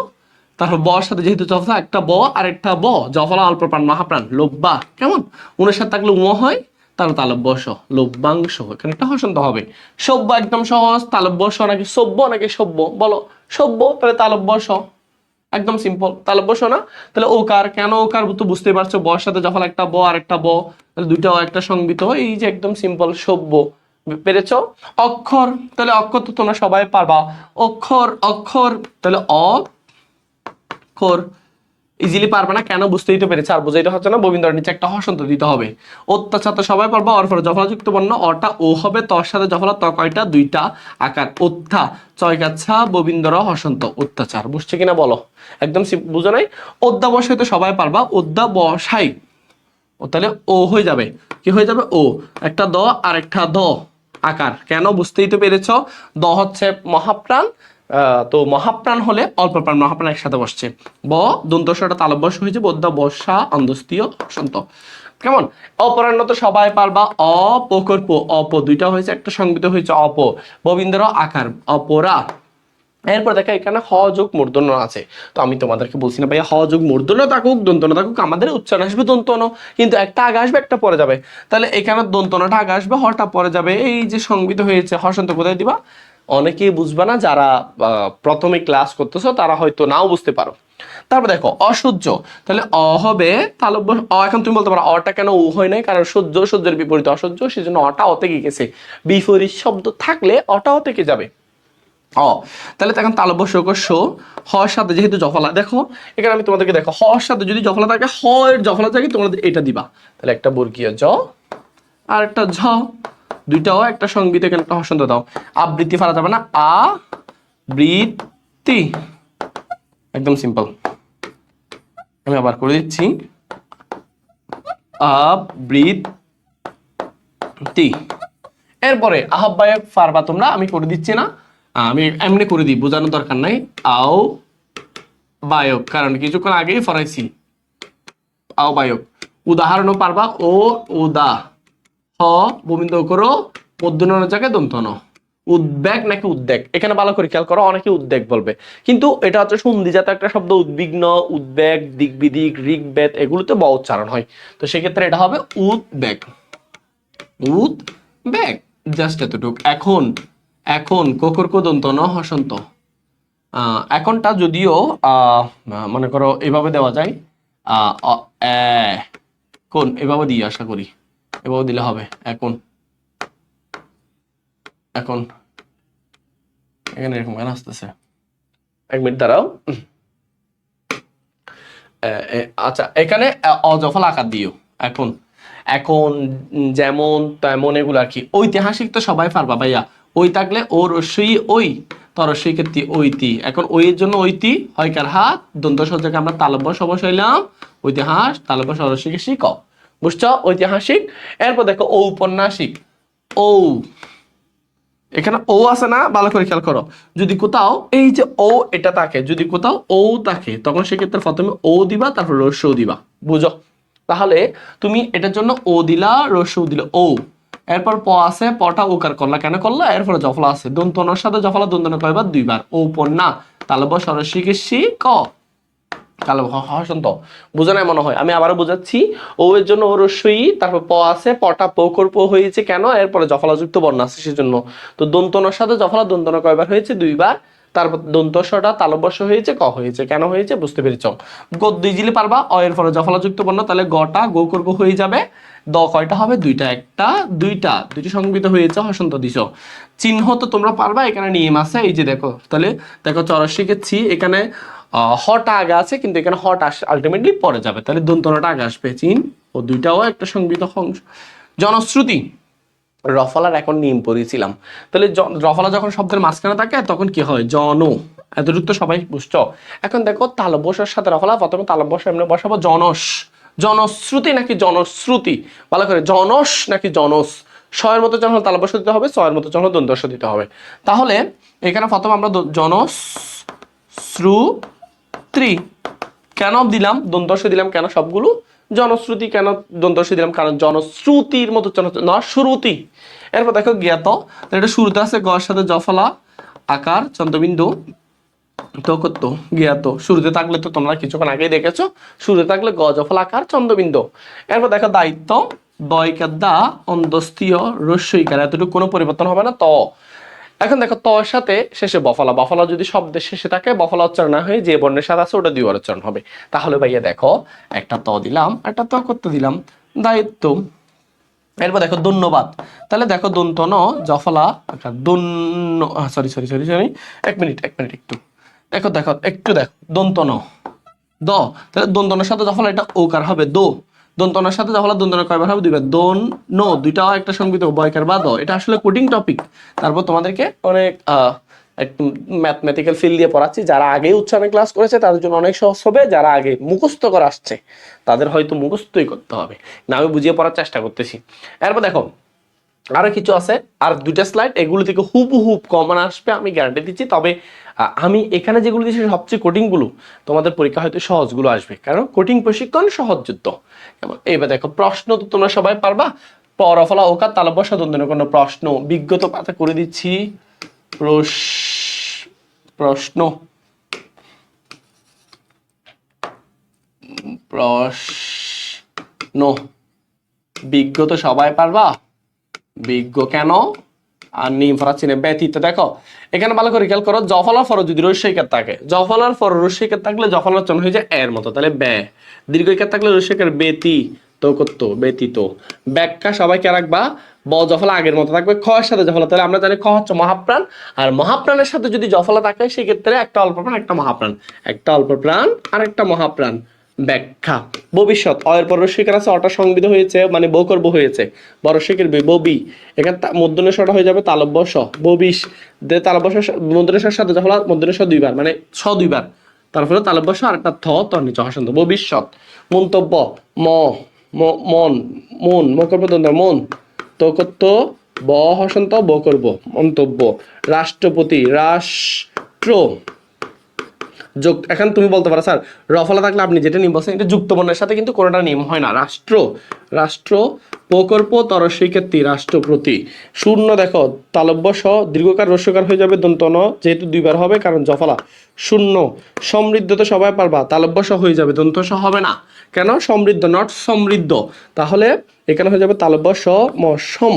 তারপর বর সাথে যেহেতু জফলা, একটা ব আর একটা ব, জফলা অল্প প্রাণ মহাপ্রাণ, লোব্বা। কেমন? উনের সাথে থাকলে উম হয়, তাহলে তালব্যস, লভ্যাংশ, এখানে একটা হসন্ত হবে। সভ্য একদম সহজ, তালব্যস নাকি সভ্য নাকি সভ্য, বলো সভ্য, তাহলে তালব্যস, একদম সিম্পল, তালব্যস না, তাহলে ওকার, কেন ওকার তো বুঝতেই পারছো, বর সাথে যখন একটা ব আর একটা ব, তাহলে দুইটাও একটা সংবিত, এই যে একদম সিম্পল সভ্য। পেরেছ? অক্ষর, তাহলে অক্ষর তো তোমরা সবাই পারবা, অক্ষর অক্ষর, তাহলে অ অক্ষর ইজিলি পারবে না কেন বুঝতেই তো পেরেছে আর বুঝাইতে হচ্ছে না ববিন্দ্রের নিচে একটা হসন্ত দিতে হবে অত্যাচার তো সবাই পারবো অর পরে জফলাযুক্ত বর্ণ অটা ও হবে তর সাথে জফলা ত কয়টা দুইটা আকার অত্যা চয়গাছা ববিন্দ্র হসন্ত অত্যাচার বুঝছে কিনা বলো একদম বুঝো নাই অধ্যাবসায় তো সবাই পারবা অধ্যাবসায় ও তাহলে ও হয়ে যাবে কি হয়ে যাবে ও একটা দ আর একটা দ আকার কেন বুঝতেই তো পেরেছ দ হচ্ছে মহাপ্রাণ তো মহাপ্রাণ হলে অল্প প্রাণ মহাপ্রাণ একসাথে বসছে ব দন্তস্বটা তালব্য হয়েছে বদ্যা বর্ষা অন্দস্তীয় সন্ত কেমন অপরাহ্ন তো সবাই পারবা অপকল্প অপ দুইটা হয়েছে একটা সংবিত হয়েছে অপ ববিন্দ্র আকার অপরা এরপর দেখা এখানে হ যোগ মূর্ধন্য আছে তো আমি তোমাদেরকে বলছি না ভাইয়া হ যোগ মূর্ধন্য থাকুক দন্তন্য থাকুক আমাদের উচ্চারণ আসবে দন্তন্য কিন্তু একটা আগে আসবে একটা পরে যাবে তাহলে এখানে দন্তনটা আগে আসবে হটা পরে যাবে এই যে সংবিত হয়েছে হসন্ত কোথায় দিবা অনেকেই বুঝবা না যারা প্রথমে ক্লাস করতেছো তারা হয়তো নাও বুঝতে পারো তারপর দেখো অসহ্য তাহলে অ হবে তালব্য এখন তুমি বলতে পারো অটা কেন ও হয় নাই কারণ সহ্য সহ্যের বিপরীতে অসহ্য সেজন্য অটা অতে গেছে বিপরীত শব্দ থাকলে অটা অতে যাবে তাহলে এখন তালব্য শো হর সাথে যেহেতু জফলা দেখো এখানে আমি তোমাদেরকে দেখো হর সাথে যদি জফলা থাকে হর জফলা থাকে তোমরা এটা দিবা তাহলে একটা বর্গীয় জ আর একটা ঝ দুইটাও একটা সংগীত এখানে একটা হসন্ত দাও আবৃত্তি ফেলা যাবে না বৃত্তি একদম সিম্পল আমি আবার করে দিচ্ছি আবৃত্তি এরপরে আহ্বায়ক পারবা তোমরা আমি করে দিচ্ছি না আমি এমনি করে দিই বোঝানোর দরকার নাই আও বায়ক কারণ কিছুক্ষণ আগেই ফরাইছি আও বায়ক উদাহরণও পারবা ও উদা হ ববিন্দ করো মধ্যনের জায়গায় দন্তন উদ্বেগ নাকি উদ্বেগ এখানে ভালো করে খেয়াল করো অনেকে উদ্বেগ বলবে কিন্তু এটা হচ্ছে সন্ধিজাত একটা শব্দ উদ্বিগ্ন উদ্বেগ দিক বিদিক ঋগ্বেদ এগুলোতে ব উচ্চারণ হয় তো সেক্ষেত্রে এটা হবে উদ্বেগ উদ্বেগ জাস্ট এতটুক এখন এখন কোকর দন্ত ন হসন্ত এখনটা যদিও মনে করো এভাবে দেওয়া যায় কোন এভাবে দিই আশা করি এভাবে দিলে হবে এখন এখন এখানে এরকম কেন আসতেছে এক মিনিট দাঁড়াও আচ্ছা এখানে অজফল আকার দিও এখন এখন যেমন তেমন এগুলো আর কি ঐতিহাসিক তো সবাই পারবা ভাইয়া ওই থাকলে ও রস্যই ওই তরস্যই ক্ষেত্রে ঐতি এখন ওই এর জন্য ঐতি হয় কার হাত দন্ত সজ্জাকে আমরা তালব্য বসাইলাম ঐতিহাস তালব্য সরস্বীকে শিখ বুঝছো ঐতিহাসিক এরপর দেখো ঔপন্যাসিক ও এখানে ও আছে না ভালো করে খেয়াল করো যদি কোথাও এই যে ও এটা থাকে যদি কোথাও ও থাকে তখন সেক্ষেত্রে প্রথমে ও দিবা তারপর রস্যও দিবা বুঝো তাহলে তুমি এটার জন্য ও দিলা রস্যও দিলে ও এরপর প আছে পটা ওকার করলা কেন করলা এরপরে জফলা আছে দন্তনের সাথে জফলা দন্তন কয়বার দুইবার ঔপন্যা তালব্য সরস্বীকে শি ক হসন্ত বুঝো নাই মনে হয় আমি আবারও বুঝাচ্ছি ও এর জন্য ও রস্যই তারপর প আছে পটা পৌকর প হয়েছে কেন এরপরে জফলাযুক্ত বর্ণ আছে সেজন্য তো দন্তনের সাথে জফলা দন্তন কয়বার হয়েছে দুইবার তারপর দন্তস্বটা তালব্যস্য হয়েছে ক হয়েছে কেন হয়েছে বুঝতে পেরেছ গদ্য ইজিলি পারবা অ এর পরে জফলাযুক্ত বর্ণ তাহলে গটা গো করব হয়ে যাবে দ কয়টা হবে দুইটা একটা দুইটা দুইটি সংবিত হয়েছে হসন্ত দিছ চিহ্ন তো তোমরা পারবা এখানে নিয়ম আছে এই যে দেখো তাহলে দেখো চরস্বীকে ছি এখানে হটা আগে আছে কিন্তু এখানে হট আলটিমেটলি পরে যাবে তাহলে দন্তনটা আগে আসবে চিন ও দুইটাও একটা সংবিত জনশ্রুতি রফলার এখন নিয়ম পড়েছিলাম তাহলে রফলা যখন শব্দের মাঝখানে থাকে তখন কি হয় জন এতটুকু তো সবাই বুঝছো এখন দেখো তালব্যস্যের সাথে রফলা প্রথমে তালব্যস্য এমনি বসাবো জনস জনশ্রুতি নাকি জনশ্রুতি ভালো করে জনস নাকি জনস ছয়ের মতো যখন তালব্যস্য দিতে হবে ছয়ের মতো যখন দন্তস্য দিতে হবে তাহলে এখানে প্রথমে আমরা জনশ্রুতি কেন দিলাম দন্তস্য দিলাম কেন সবগুলো জনশ্রুতি কেন দন্তস্য দিলাম কারণ জনশ্রুতির মতো না শ্রুতি এরপর দেখো জ্ঞাত এটা শুরুতে আছে গর সাথে জফলা আকার চন্দ্রবিন্দু তো কত জ্ঞাত শুরুতে থাকলে তো তোমরা কিছুক্ষণ আগেই দেখেছো শুরুতে থাকলে গ জফলা আকার চন্দ্রবিন্দু এরপর দেখো দায়িত্ব দয়কার দা অন্দস্তীয় রস্যইকার এতটুকু কোনো পরিবর্তন হবে না ত এখন দেখো তর সাথে শেষে বফলা বফলা যদি শব্দের শেষে থাকে বফলা উচ্চারণ না হয়ে যে বর্ণের সাথে আছে ওটা দ্বিবার উচ্চারণ হবে তাহলে ভাইয়া দেখো একটা ত দিলাম একটা ত করতে দিলাম দায়িত্ব এরপর দেখো ধন্যবাদ তাহলে দেখো দন্ত ন জফলা সরি এক মিনিট একটু দেখো একটু দেখো দন্ত ন দ, তাহলে দন্তনের সাথে যফলা এটা ওকার হবে দো, দন্তনের সাথে যফলা দন্তনের কয়বার হবে দুইবার, দোন নো দুইটাও একটা সংবিত বয়কার বা দ। এটা আসলে কোডিং টপিক। তারপর তোমাদেরকে অনেক একটু ম্যাথমেটিক্যাল ফিল দিয়ে পড়াচ্ছি। যারা আগেই উচ্চারণে ক্লাস করেছে তাদের জন্য অনেক সহজ হবে, যারা আগে মুখস্থ করে আসছে তাদের হয়তো মুখস্থই করতে হবে না, আমি বুঝিয়ে পড়ার চেষ্টা করতেছি। এরপর দেখো আরো কিছু আছে, আর দুইটা স্লাইড, এগুলো থেকে হুবহু কমন আসবে আমি গ্যারান্টি দিচ্ছি। তবে আমি এখানে যেগুলো দিচ্ছি সবচেয়ে কঠিনগুলো, তোমাদের পরীক্ষা হয়তো সহজগুলো আসবে, কারণ কঠিন প্রশিক্ষণ সহজ যুদ্ধ। এবার দেখো প্রশ্ন তো তোমরা সবাই পারবা, পরফলা ওকার তালব্য দন্তন্য কোনো প্রশ্ন বিজ্ঞত পাতা করে দিচ্ছি। প্রশ্ন প্রশ্ন বিজ্ঞত সবাই পারবা, বিজ্ঞ কেন আর নিম ফরাচ্ছি না ব্যতীত। দেখো এখানে ভালো করে খেয়াল করো, জফলার ফর যদি রস্যইকার থাকে, জফলার ফর রস্যইকার থাকলে জফলার চন হয়ে যায় এর মতো, তাহলে ব্যা। দীর্ঘইকার থাকলে রস্যইকার বেতি তো করতো ব্যতীত। ব্যাখ্যা সবাই কে রাখবা, ব জফলা আগের মতো থাকবে, খ এর সাথে জফলা, তাহলে আমরা জানি খ হচ্ছে মহাপ্রাণ, আর মহাপ্রাণের সাথে যদি জফলা থাকে সেক্ষেত্রে একটা অল্প প্রাণ একটা মহাপ্রাণ, একটা অল্প প্রাণ আর একটা মহাপ্রাণ। ব্যাখ্যা ভবিষ্যৎ, অয়ের পর রস্যইকার আছে, অটা সংবিধ হয়েছে মানে বকর্ব হয়েছে, বরস্যইকার ববি, এখানে মূর্ধন্য শটা হয়ে যাবে তালব্য স, ববিশ দে তালব্য মূর্ধন্য সাথে জফলা মূর্ধন্য স দুইবার মানে ছ দুইবার, তারপরে তালব্য স আর একটা থ তর নিচে হসন্ত। ভবিষ্যৎ মন্তব্য ম মন মন মকর্ব দন্ত মন তো কত ব হসন্ত ব করব মন্তব্য। রাষ্ট্রপতি রাষ্ট্র যোগ, এখন তুমি বলতে পারো স্যার রফলা থাকলে আপনি যেটা নিয়ম বলছেন এটা যুক্ত বর্ণের সাথে কিন্তু কোনোটা নিয়ম হয় না। রাষ্ট্র রাষ্ট্র প্রকল্প তরস্বীক্ষেত্রী রাষ্ট্রপতি। শূন্য দেখো তালব্য স দীর্ঘকার রস্যকার হয়ে যাবে দন্ত ন, যেহেতু দুইবার হবে কারণ জফলা। শূন্য সমৃদ্ধ তো সবাই পারবা, তালব্য স হয়ে যাবে দন্ত স হবে না, কেন সমৃদ্ধ নট সমৃদ্ধ, তাহলে এখানে হয়ে যাবে তালব্য স ম সম।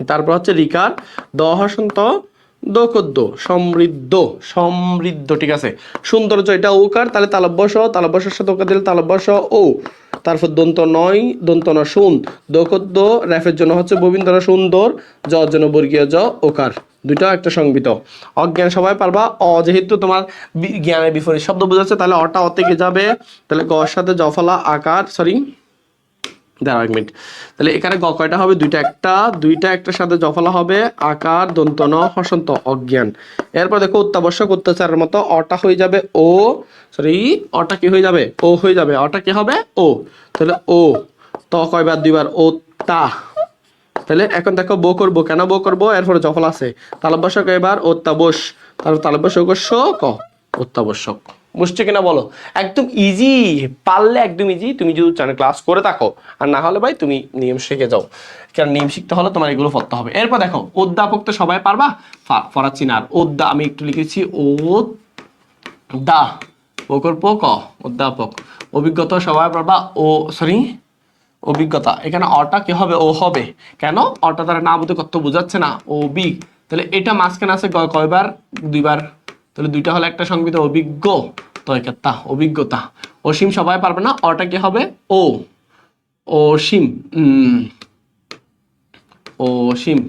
তারপর হচ্ছে রিকার দ হসন্ত দোকদ্য সমৃদ্ধ সমৃদ্ধ, ঠিক আছে। সৌন্দর্য এটা ওকার, তাহলে তালব্যস সাথে ওকার দিলে তালব্যস ও, তারপর দন্ত নয় দন্ত ন শুন, দোকদ্য র্যাফের জন্য হচ্ছে ববিন্দর সুন্দর, জ জন্য বর্গীয় জ ওকার, দুইটা একটা সংবিত। অজ্ঞান সবাই পারবা, অ যেহেতু তোমার জ্ঞানের বিপরীত শব্দ বোঝাচ্ছে তাহলে অটা অ থেকে যাবে, তাহলে গ সাথে জফলা আকার সরি দাঁড়াও এক মিনিট, তাহলে এখানে গ কয়টা হবে দুইটা একটার সাথে জফলা হবে আকার দন্ত ন হসন্ত অজ্ঞান। এরপর দেখো অত্যাবশ্যক অত্যাচারের মতো অটা হয়ে যাবে ও সরি, অটা কি হয়ে যাবে ও হয়ে যাবে, অটা কি হবে ও, তাহলে ও ত কয়বার দুইবার ও তা। তাহলে এখন দেখো বো করবো, কেন বো করবো এরপরে জফলা আছে, তালব্যস্যক এবার অত্যাবশ, তারপর তালব্যস্যক ক অত্যাবশ্যক। বুঝছো কিনা বলো, একদম ইজি, পারলে একদম ইজি, তুমি যদি চ্যানেল ক্লাস করে থাকো, আর না হলে ভাই তুমি নিয়ম শিখে যাও, কারণ নিয়ম শিখতে হলে তোমার এগুলো পড়তে হবে। এরপর দেখো অধ্যাপক তো সবাই পারবা, ফরাচ্ছি না আর অধ্যা আমি একটু লিখেছি ও দা প্রকল্প ক অধ্যাপক। অভিজ্ঞতা সবাই পারবা ও সরি অভিজ্ঞতা, এখানে অটা কি হবে ও হবে, কেন অটা দ্বারা না বুঝে কত বোঝাচ্ছে না ও বি, তাহলে এটা মাঝখানে আছে কয়বার দুইবার, তাহলে দুইটা হলে একটা সংবিত অভিজ্ঞ তো একটা অভিজ্ঞতা। অসীম সবাই পারবে না, অটা কি হবে ও অসীম অসীম।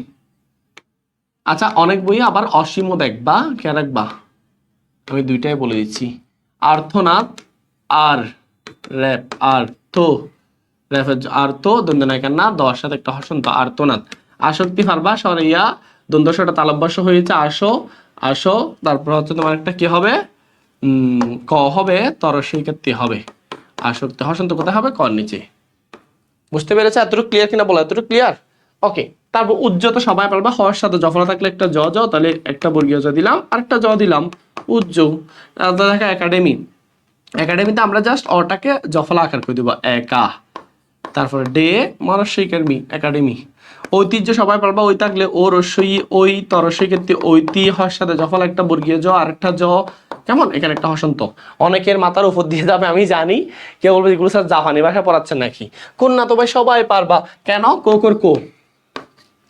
আচ্ছা অনেক বই আবার অসীমও দেখবা, কে রাখবা আমি দুইটাই বলে দিচ্ছি। আর্থনাদ আর র্যাপ আর্থ র্যাফের আর্থ দ্বন্দ্বনায়িকার না দশ সাথে একটা হসন্ত আর্তনাদ। আসক্তি পারবা সরিয়া দ্বন্দ্বটা তালব্যস্য হয়েছে আসো আসো, তারপর হচ্ছে তোমার একটা কি হবে ক হবে তরস্বীক্ষেত্রী হবে, আসক্তি হসন্ত কোথায় হবে কর নিচে। বুঝতে পেরেছে এতটুকু ক্লিয়ার কিনা বলো, এতটুকু ক্লিয়ার ওকে। তারপর উজ্জ্বত সবাই পারবা, হওয়ার সাথে জফলা থাকলে একটা জ জ, তাহলে একটা বর্গীয় জ দিলাম আর একটা জ দিলাম উজ্জ্ব। দেখা একাডেমি, একাডেমিতে আমরা জাস্ট অটাকে জফলা আকার করে দিব একা, তারপরে ডে মনস্বীকর্মী একাডেমি। ঐতিহ্য সবাই পারবা, ওই থাকলে ও রস্যই ওই তরস্বই ক্ষেত্রে ঐতিহ্যের সাথে জফল একটা বর্গীয় জ আর একটা জ, কেমন এখানে একটা হসন্ত। অনেকের মাথার উপর দিয়ে যাবে আমি জানি, কেউ বলবে এগুলো স্যার জাপানি ভাষা পড়াচ্ছেন নাকি, কন্যা তো ভাই সবাই পারবা, কেন কো কর কো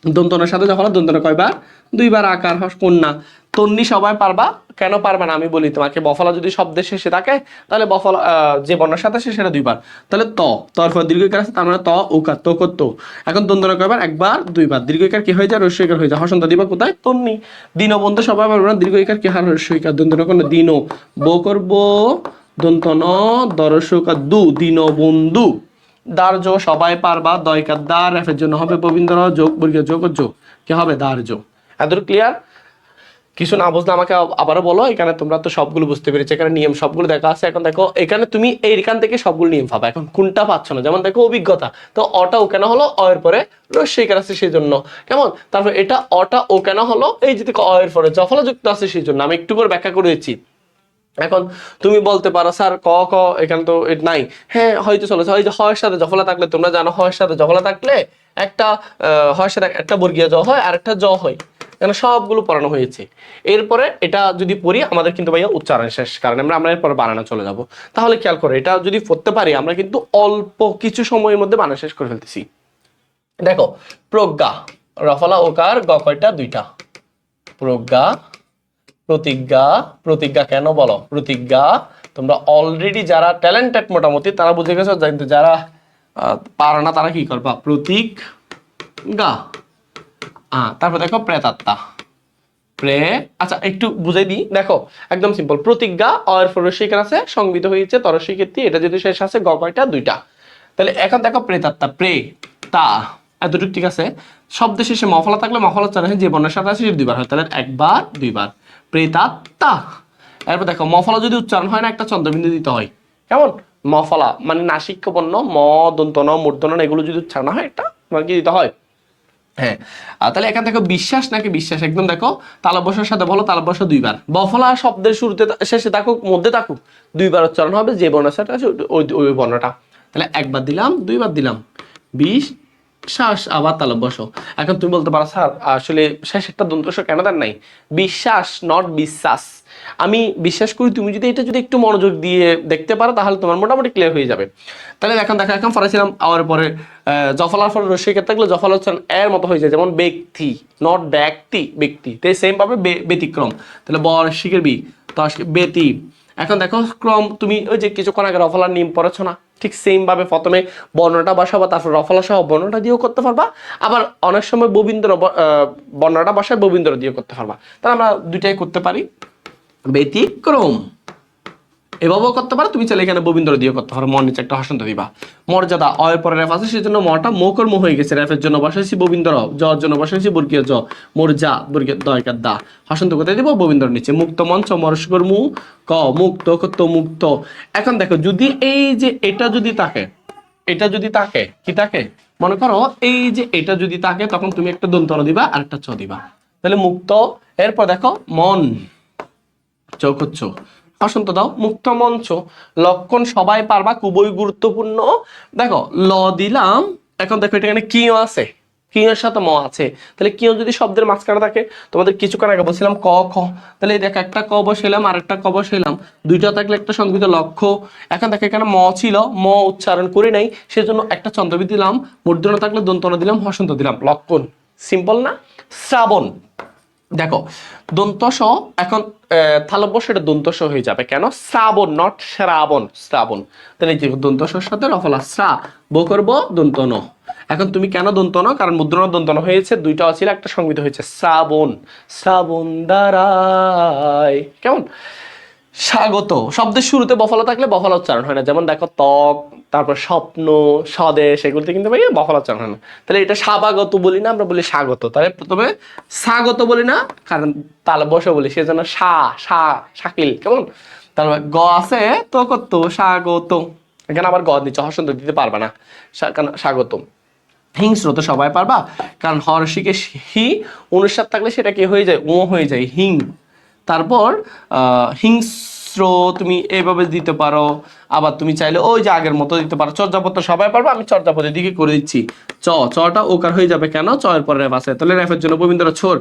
দন্তনের সাথে যখন দন্তন কয়বার দুইবার আকার কন্যা। তন্নি সবাই পারবা, কেন পারবা না আমি বলি তোমাকে, বফলা যদি শব্দের শেষে থাকে তাহলে বফলা যে বর্ণের সাথে আসে সেটা দুইবার, তাহলে ত তরফ দীর্ঘকার আছে তার মানে ত উকার তো করত। এখন দন্তন কয়বার একবার দুইবার, দীর্ঘকার কি হয়ে যায় রস্যইকার হয়ে যায়, হসন্ত দিবা কোথায় তন্নি। দীনবন্ধু সবাই পারবে না, দীর্ঘইকার কি হার রস্যইকার দন্তন কোন দিন বো করবো দন্ত ন দরসকার দু দীনবন্ধু দার্য সবাই পারবা দয়কার দা রেফের জন্য হবে ববিন্দর যোগ বর্গীয় যোগ যোগ কি হবে দার্য। এতটুকু ক্লিয়ার? কিছু না বুঝলে আমাকে আবারও বলো। এখানে তোমরা তো সবগুলো বুঝতে পেরেছো, এখানে নিয়ম সবগুলো দেখা আছে। এখন দেখো এখানে তুমি এইখান থেকে সবগুলো নিয়ম পাবা। এখন কোনটা পাচ্ছ না, যেমন দেখো অভিজ্ঞতা, তো অটা ও কেন হলো, অয়ের পরে রস্যইকার আছে সেই জন্য, কেমন? তারপর এটা অটা ও কেন হলো, এই যে অয়ের পরে জফলা যুক্ত আছে সেই জন্য। আমি একটু করে ব্যাখ্যা করে দিচ্ছি। এখন তুমি বলতে পারো স্যার ক ক এখানে তো নাই। হ্যাঁ হয়তো চলেছে, ওই যে হয়ের সাথে জফলা থাকলে তোমরা জানো, হয়ের সাথে জফলা থাকলে একটা হয়ের সাথে একটা বর্গীয় জ হয় আর একটা জ হয়, এখানে সবগুলো পড়ানো হয়েছে। এরপরে এটা যদি পড়ি আমাদের কিন্তু ভাইয়া উচ্চারণ শেষ, কারণ আমরা এরপরে বানানো চলে যাব। তাহলে খেয়াল করো, এটা যদি পড়তে পারি আমরা কিন্তু অল্প কিছু সময়ের মধ্যে বানানো শেষ করে ফেলতেছি। দেখো প্রজ্ঞা, রফলা ওকার গ কয়টা, দুইটা। প্রজ্ঞা, প্রতিজ্ঞা, প্রতিজ্ঞা কেন বলো প্রতিজ্ঞা, তোমরা অলরেডি যারা ট্যালেন্টেড মোটামুটি তারা বুঝে গেছো, কিন্তু যারা পারে না তারা কি করবা, প্রতিজ্ঞা। তারপর দেখো প্রেতাত্মা, আচ্ছা একটু বুঝাই দিই। দেখো একদম সিম্পল, প্রতিজ্ঞা অয়ের ফরস্বীকার আছে, সংবিত হয়েছে তরস্বীকৃতি, এটা যদি শেষ আছে গ কয়টা, দুইটা। তাহলে এখন দেখো প্রেতাত্মা, তা এতটুকু ঠিক আছে। শব্দ শেষে মফলা থাকলে মফলা চার যে বর্ণের সাথে আছে সেটা দুইবার হয়, তাহলে একবার দুইবার প্রেতাত্মা। এরপর দেখো মফলা যদি উচ্চারণ হয় না, একটা চন্দ্রবিন্দু দিতে হয়, কেমন? মফলা মানে নাসিক্য বর্ণ, ম দন্ত ন মূর্ধন্য এগুলো যদি উচ্চারণ হয় একটা কি দিতে হয়, হ্যাঁ। তাহলে এখান থেকে বিশ্বাস নাকি বিশ্বাস, একদম দেখো তালব্যস্যের সাথে বলো, তালব্যস্য দুইবার, বফলা শব্দের শুরুতে শেষে থাকুক মধ্যে থাকুক দুইবার উচ্চারণ হবে, যে বর্ণের সাথে আছে ওই বর্ণটা। তাহলে একবার দিলাম, দুইবার দিলাম, বিশ্বাস আবার তালব্যস্য। এখন তুমি বলতে পারো স্যার আসলে শেষ একটা দন্তস্ব কেন দেন নাই, বিশ্বাস নট বিশ্বাস। আমি বিশ্বাস করি তুমি যদি এটা যদি একটু মনোযোগ দিয়ে দেখতে পারো তাহলে তোমার মোটামুটি ক্লিয়ার হয়ে যাবে। তাহলে এখন দেখো এখন পড়াছিলাম আওয়ার পরে জফলার পরে রস্যইকার থাকলে জফলা উচ্চারণ এর মতো হয়ে যায়, যেমন ব্যক্তি নট ব্যক্তি, ব্যক্তি তো সেম পাবে ব্যতিক্রম, তাহলে বর্ষিকের বি ব্যতি। এখন দেখো ক্রম, তুমি ওই যে কিছুক্ষণ আগে রফলার নিয়ম পড়েছো না, ঠিক সেম ভাবে প্রথমে বর্ণটা বসাবা, তারপর রফলা সহ বর্ণটা দিয়েও করতে পারবা, আবার অনেক সময় ববিন্দ্র বর্ণটা বসায় ববিন্দ্র দিয়েও করতে পারবা। তাহলে আমরা দুইটাই করতে পারি, ব্যতিক্রম এভাবেও করতে পারো, তুমি চাইলে এখানে ববিন্দ্র দিয়ে করতে পারো, মর নিচে একটা হসন্ত দিবা। মর্যাদা অয়ের পরে রেফ আছে সেজন্য মটা মোকর্ম হয়ে গেছে, রেফের জন্য বসাইছি ববিন্দ্র, জর জন্য বসাইছি বর্গীয় জ, মর্যা বর্গীয় দয়কার দা, হসন্ত কোথায় দিব ববিন্দ্র নিচে। মুক্ত মঞ্চ মরস্কর মু ক মুক্ত কত মুক্ত। এখন দেখো যদি এই যে এটা যদি থাকে, এটা যদি থাকে কি থাকে, মনে করো এই যে এটা যদি থাকে তখন তুমি একটা দন্তন দিবা আর একটা চ দিবা, তাহলে মুক্ত। এরপর দেখো মন চৌকচ্ছ হসন্ত দাও, মুক্ত মঞ্চ, লক্ষণ সবাই পারবা খুবই গুরুত্বপূর্ণ। দেখো ল দিলাম, এখন দেখো এটা এখানে কিও আছে, কিয়ের সাথে ম আছে, তাহলে কিও যদি শব্দের মাঝখানে থাকে, তোমাদের কিছুক্ষণ আগে বলছিলাম ক খ, তাহলে এই দেখো একটা ক বসাইলাম আর একটা ক বসাইলাম, দুইটা থাকলে একটা সংবিত লক্ষ্য। এখন দেখো এখানে ম ছিল, ম উচ্চারণ করে নাই সেজন্য একটা চন্দ্রবি দিলাম, মূর্ধন্য থাকলে দন্তনা দিলাম, হসন্ত দিলাম, লক্ষণ। সিম্পল না? শ্রাবণ, দেখো দন্তস এখন থালব্য সেটা দন্তস হয়ে যাবে, কেন? শ্রাবণ নট শ্রাবণ, শ্রাবণ। তাহলে যে দন্তসের সাথে রফলা শ্রা বো করবো দন্তন। এখন তুমি কেন দন্তন, কারণ মুদ্রণ দন্তন হয়েছে, দুইটা ছিল একটা সংবিত হয়েছে, শ্রাবণ, শ্রাবণ দ্বারায়, কেমন? স্বাগত শব্দের শুরুতে বফলা থাকলে বফলা উচ্চারণ হয় না, যেমন দেখো ত্বক, তারপর স্বপ্ন, স্বদেশ, এগুলোতে কিন্তু ভাই বফলা উচ্চারণ হয় না। তাহলে এটা স্বাগত বলি না, আমরা বলি স্বাগত। তাহলে প্রথমে স্বাগত বলি না, কারণ তাহলে বসে বলি সেজন্য শাকিল, কেমন? তারপর গ আছে তো কত স্বাগত, এখানে আবার গ দিচ্ছে, হসন্ত দিতে পারবা না, স্বাগত। হিংস্র তো সবাই পারবা, কারণ হর্ষিকে হি অনুসার থাকলে সেটা কি হয়ে যায়, ও হয়ে যায় হিং। তারপর হিংস্র তুমি এইভাবে দিতে পারো, আবার তুমি চাইলে ওই যে আগের মতো দিতে পারো। চর্যাপদ সবাই পারবো, আমি চর্যাপদের দিকে করে দিচ্ছি। চটা ওকার হয়ে যাবে, কেন? চয়ের পর রেফ আছে, তাহলে রেফের জন্য ববিন্দ্র ছোর,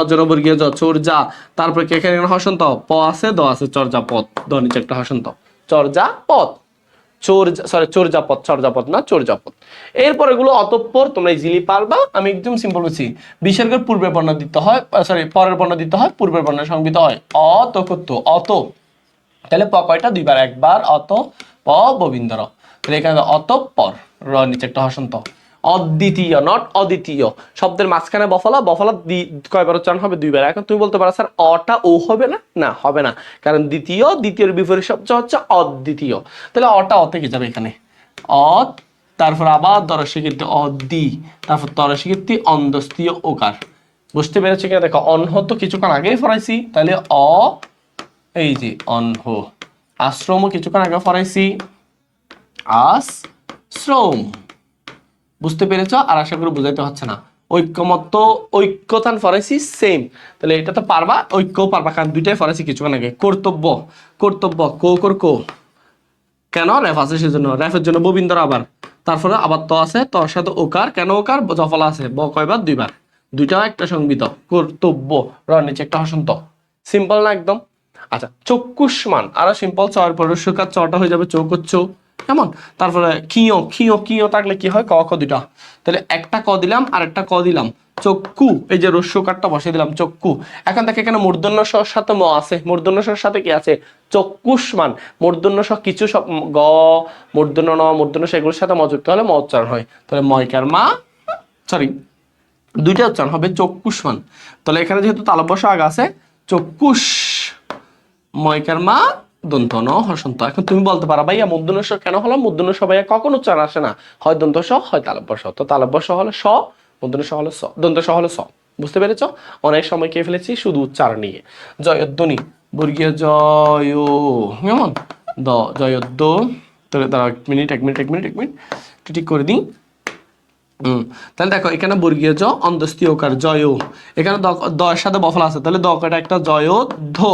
জন্য বর্গীয় জ, চোর যা, তারপর কি এখানে হসন্ত, প আছে দ আছে, চর্যাপদ, দ নিচে একটা হসন্ত, চর্যাপদ, চর্যাপদ না চর্যাপদ। এরপর এগুলো অতঃপর তোমরা ইজিলি পারবা। আমি একদম সিম্পল বলছি, বিসর্গের পূর্বের বর্ণ দিতে হয়, পরের বর্ণ দিতে হয়, পূর্বের বর্ণের সংবিত হয় অত কত অত, তাহলে প কয়টা, দুইবার, একবার অত প ববিন্দর, তাহলে এখানে অতঃপর র নিচে একটা হসন্ত, অদ্বিতীয়, নট অদ্বিতীয়। শব্দের মাঝখানে বফলা, বফলা কয়বার উচ্চারণ হবে? দুইবার। এখন তুমি বলতে পারো স্যার অটা ও হবে না, না হবে না, কারণ দ্বিতীয়, দ্বিতীয়ের বিপরীত শব্দ হচ্ছে অদ্বিতীয়। তাহলে অটা অ থেকে যাবে এখানে, অ, তারপর আবার দরস্বীকৃতি অদ্দি, তারপর তরস্বীকৃতি অন্দস্তীয় ওকার। বুঝতে পেরেছি কিনা দেখো, অনহ তো কিছুক্ষণ আগেই পড়াইছি, তাহলে অ, এই যে অনহ। আশ্রমও কিছুক্ষণ আগে পড়াইছি, আশ্রম। বুঝতে পেরেছ? আর আশা করি বুঝাইতে হচ্ছে না। ঐক্যমত্য, ঐক্যতান ফরাসি সেম, তাহলে এটা তো পারবা, ঐক্যও পারবা, কারণ দুইটাই ফরাসি কিছুক্ষণ আগে। কর্তব্য, কর্তব্য, কো কর কো, কেন? রেফ আছে সেজন্য, রেফের জন্য ববিন্দর আবার, তারপরে আবার ত আছে, তোর সাথে ওকার, কেন ওকার? জফলা আছে, ব কয়বার? দুইবার, দুইটাও একটা সংবিত। কর্তব্য, র নিচে একটা হসন্ত। সিম্পল না একদম? আচ্ছা, চক্ষুষ্মান, আরো সিম্পল, চয়ের পরস্যকার চটা হয়ে যাবে চৌকচ্ছ, কেমন? তারপরে খিও, খিও, খিও থাকলে কি হয়? ক খ দুইটা, তাহলে একটা ক দিলাম আর একটা ক দিলাম, চক্ষু, এই যে রস্যকারটা বসিয়ে দিলাম চক্ষু। এখন দেখে এখানে মূর্ধন্য স সাথে ম আছে, মূর্ধন্য স সাথে কি আছে? চক্ষুষ্মান। মূর্ধন্য স কিছু সব গ, মূর্ধন্য ন, মূর্ধন্য স এগুলোর সাথে ম যুক্ত হলে ম উচ্চারণ হয়, তাহলে ময়কার মা, সরি দুইটা উচ্চারণ হবে চক্ষুষ্মান। তাহলে এখানে যেহেতু তালব্য আগে আছে, চক্ষুষ, ময়কার মা, দন্ত ন হসন্ত। এখন তুমি বলতে পারো ভাইয়া মূর্ধন্য স কেন হলো? মূর্ধন্য স ভাইয়া কখন উচ্চারণ আসে না? হয় দন্ত স, হয় তালব্য স। তো তালব্য স হলে স, মূর্ধন্য স হলে স, দন্ত স হলে স। বুঝতে পেরেছ? অনেক সময় কে ফেলেছি শুধু উচ্চারণ নিয়ে। জয়ধ্বনি, বর্গীয় জয়, কেমন? দ, জয়দ্দ। তাহলে দাঁড়াও এক মিনিট, এক মিনিট, এক মিনিট, এক মিনিট, ঠিক করে দিই। তাহলে দেখো এখানে বর্গীয় জ, অন্তস্থীয় ওকার জয়, এখানে দ এর সাথে বফলা আছে, তাহলে দ কটা? একটা জয় ধো,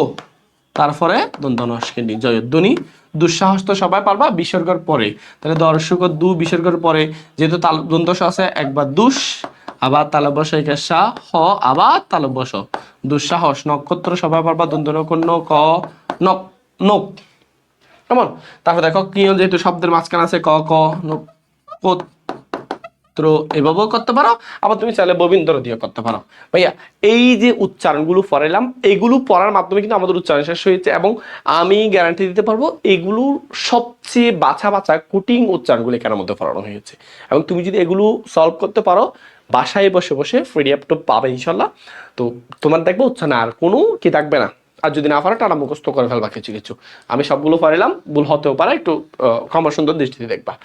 তারপরে দন্ত নস্কেনি জয়ধ্বনি। দুঃসাহস তো সবাই পারবা বিসর্গের পরে, তাহলে দর্শক দু বিসর্গের পরে, যেহেতু তাল দন্তস আছে, একবার দুষ, আবার তালব্যস এখানে সা, হ, আবার তালব্যস, দুঃসাহস। নক্ষত্র সবাই পারবা দন্ত নকন্য ক, নক, নোক, কেমন? তারপর দেখো কি, যেহেতু শব্দের মাঝখানে আছে ক ক, নোক, এভাবেও করতে পারো, আবার তুমি চাইলে ববিন্দর দিয়ে করতে পারো। ভাইয়া এই যে উচ্চারণগুলো পড়াইলাম, এগুলো পড়ার মাধ্যমে কিন্তু আমাদের উচ্চারণ শেষ হয়েছে, এবং আমি গ্যারান্টি দিতে পারবো এগুলো সবচেয়ে বাছা বাছা কঠিন উচ্চারণগুলো এখানের মধ্যে পড়ানো হয়েছে। এবং তুমি যদি এগুলো সলভ করতে পারো, বাসায় বসে বসে ফ্রি ল্যাপটপ পাবে ইনশাল্লাহ, তো তোমার দেখবো উচ্চারণ আর কোনো কি থাকবে না। আর যদি না পারো টানা মুখস্থ করে ফেলবা কিছু কিছু। আমি সবগুলো পারিলাম, ভুল হতেও পারে, একটু ক্ষমা সুন্দর দৃষ্টিতে দেখবা।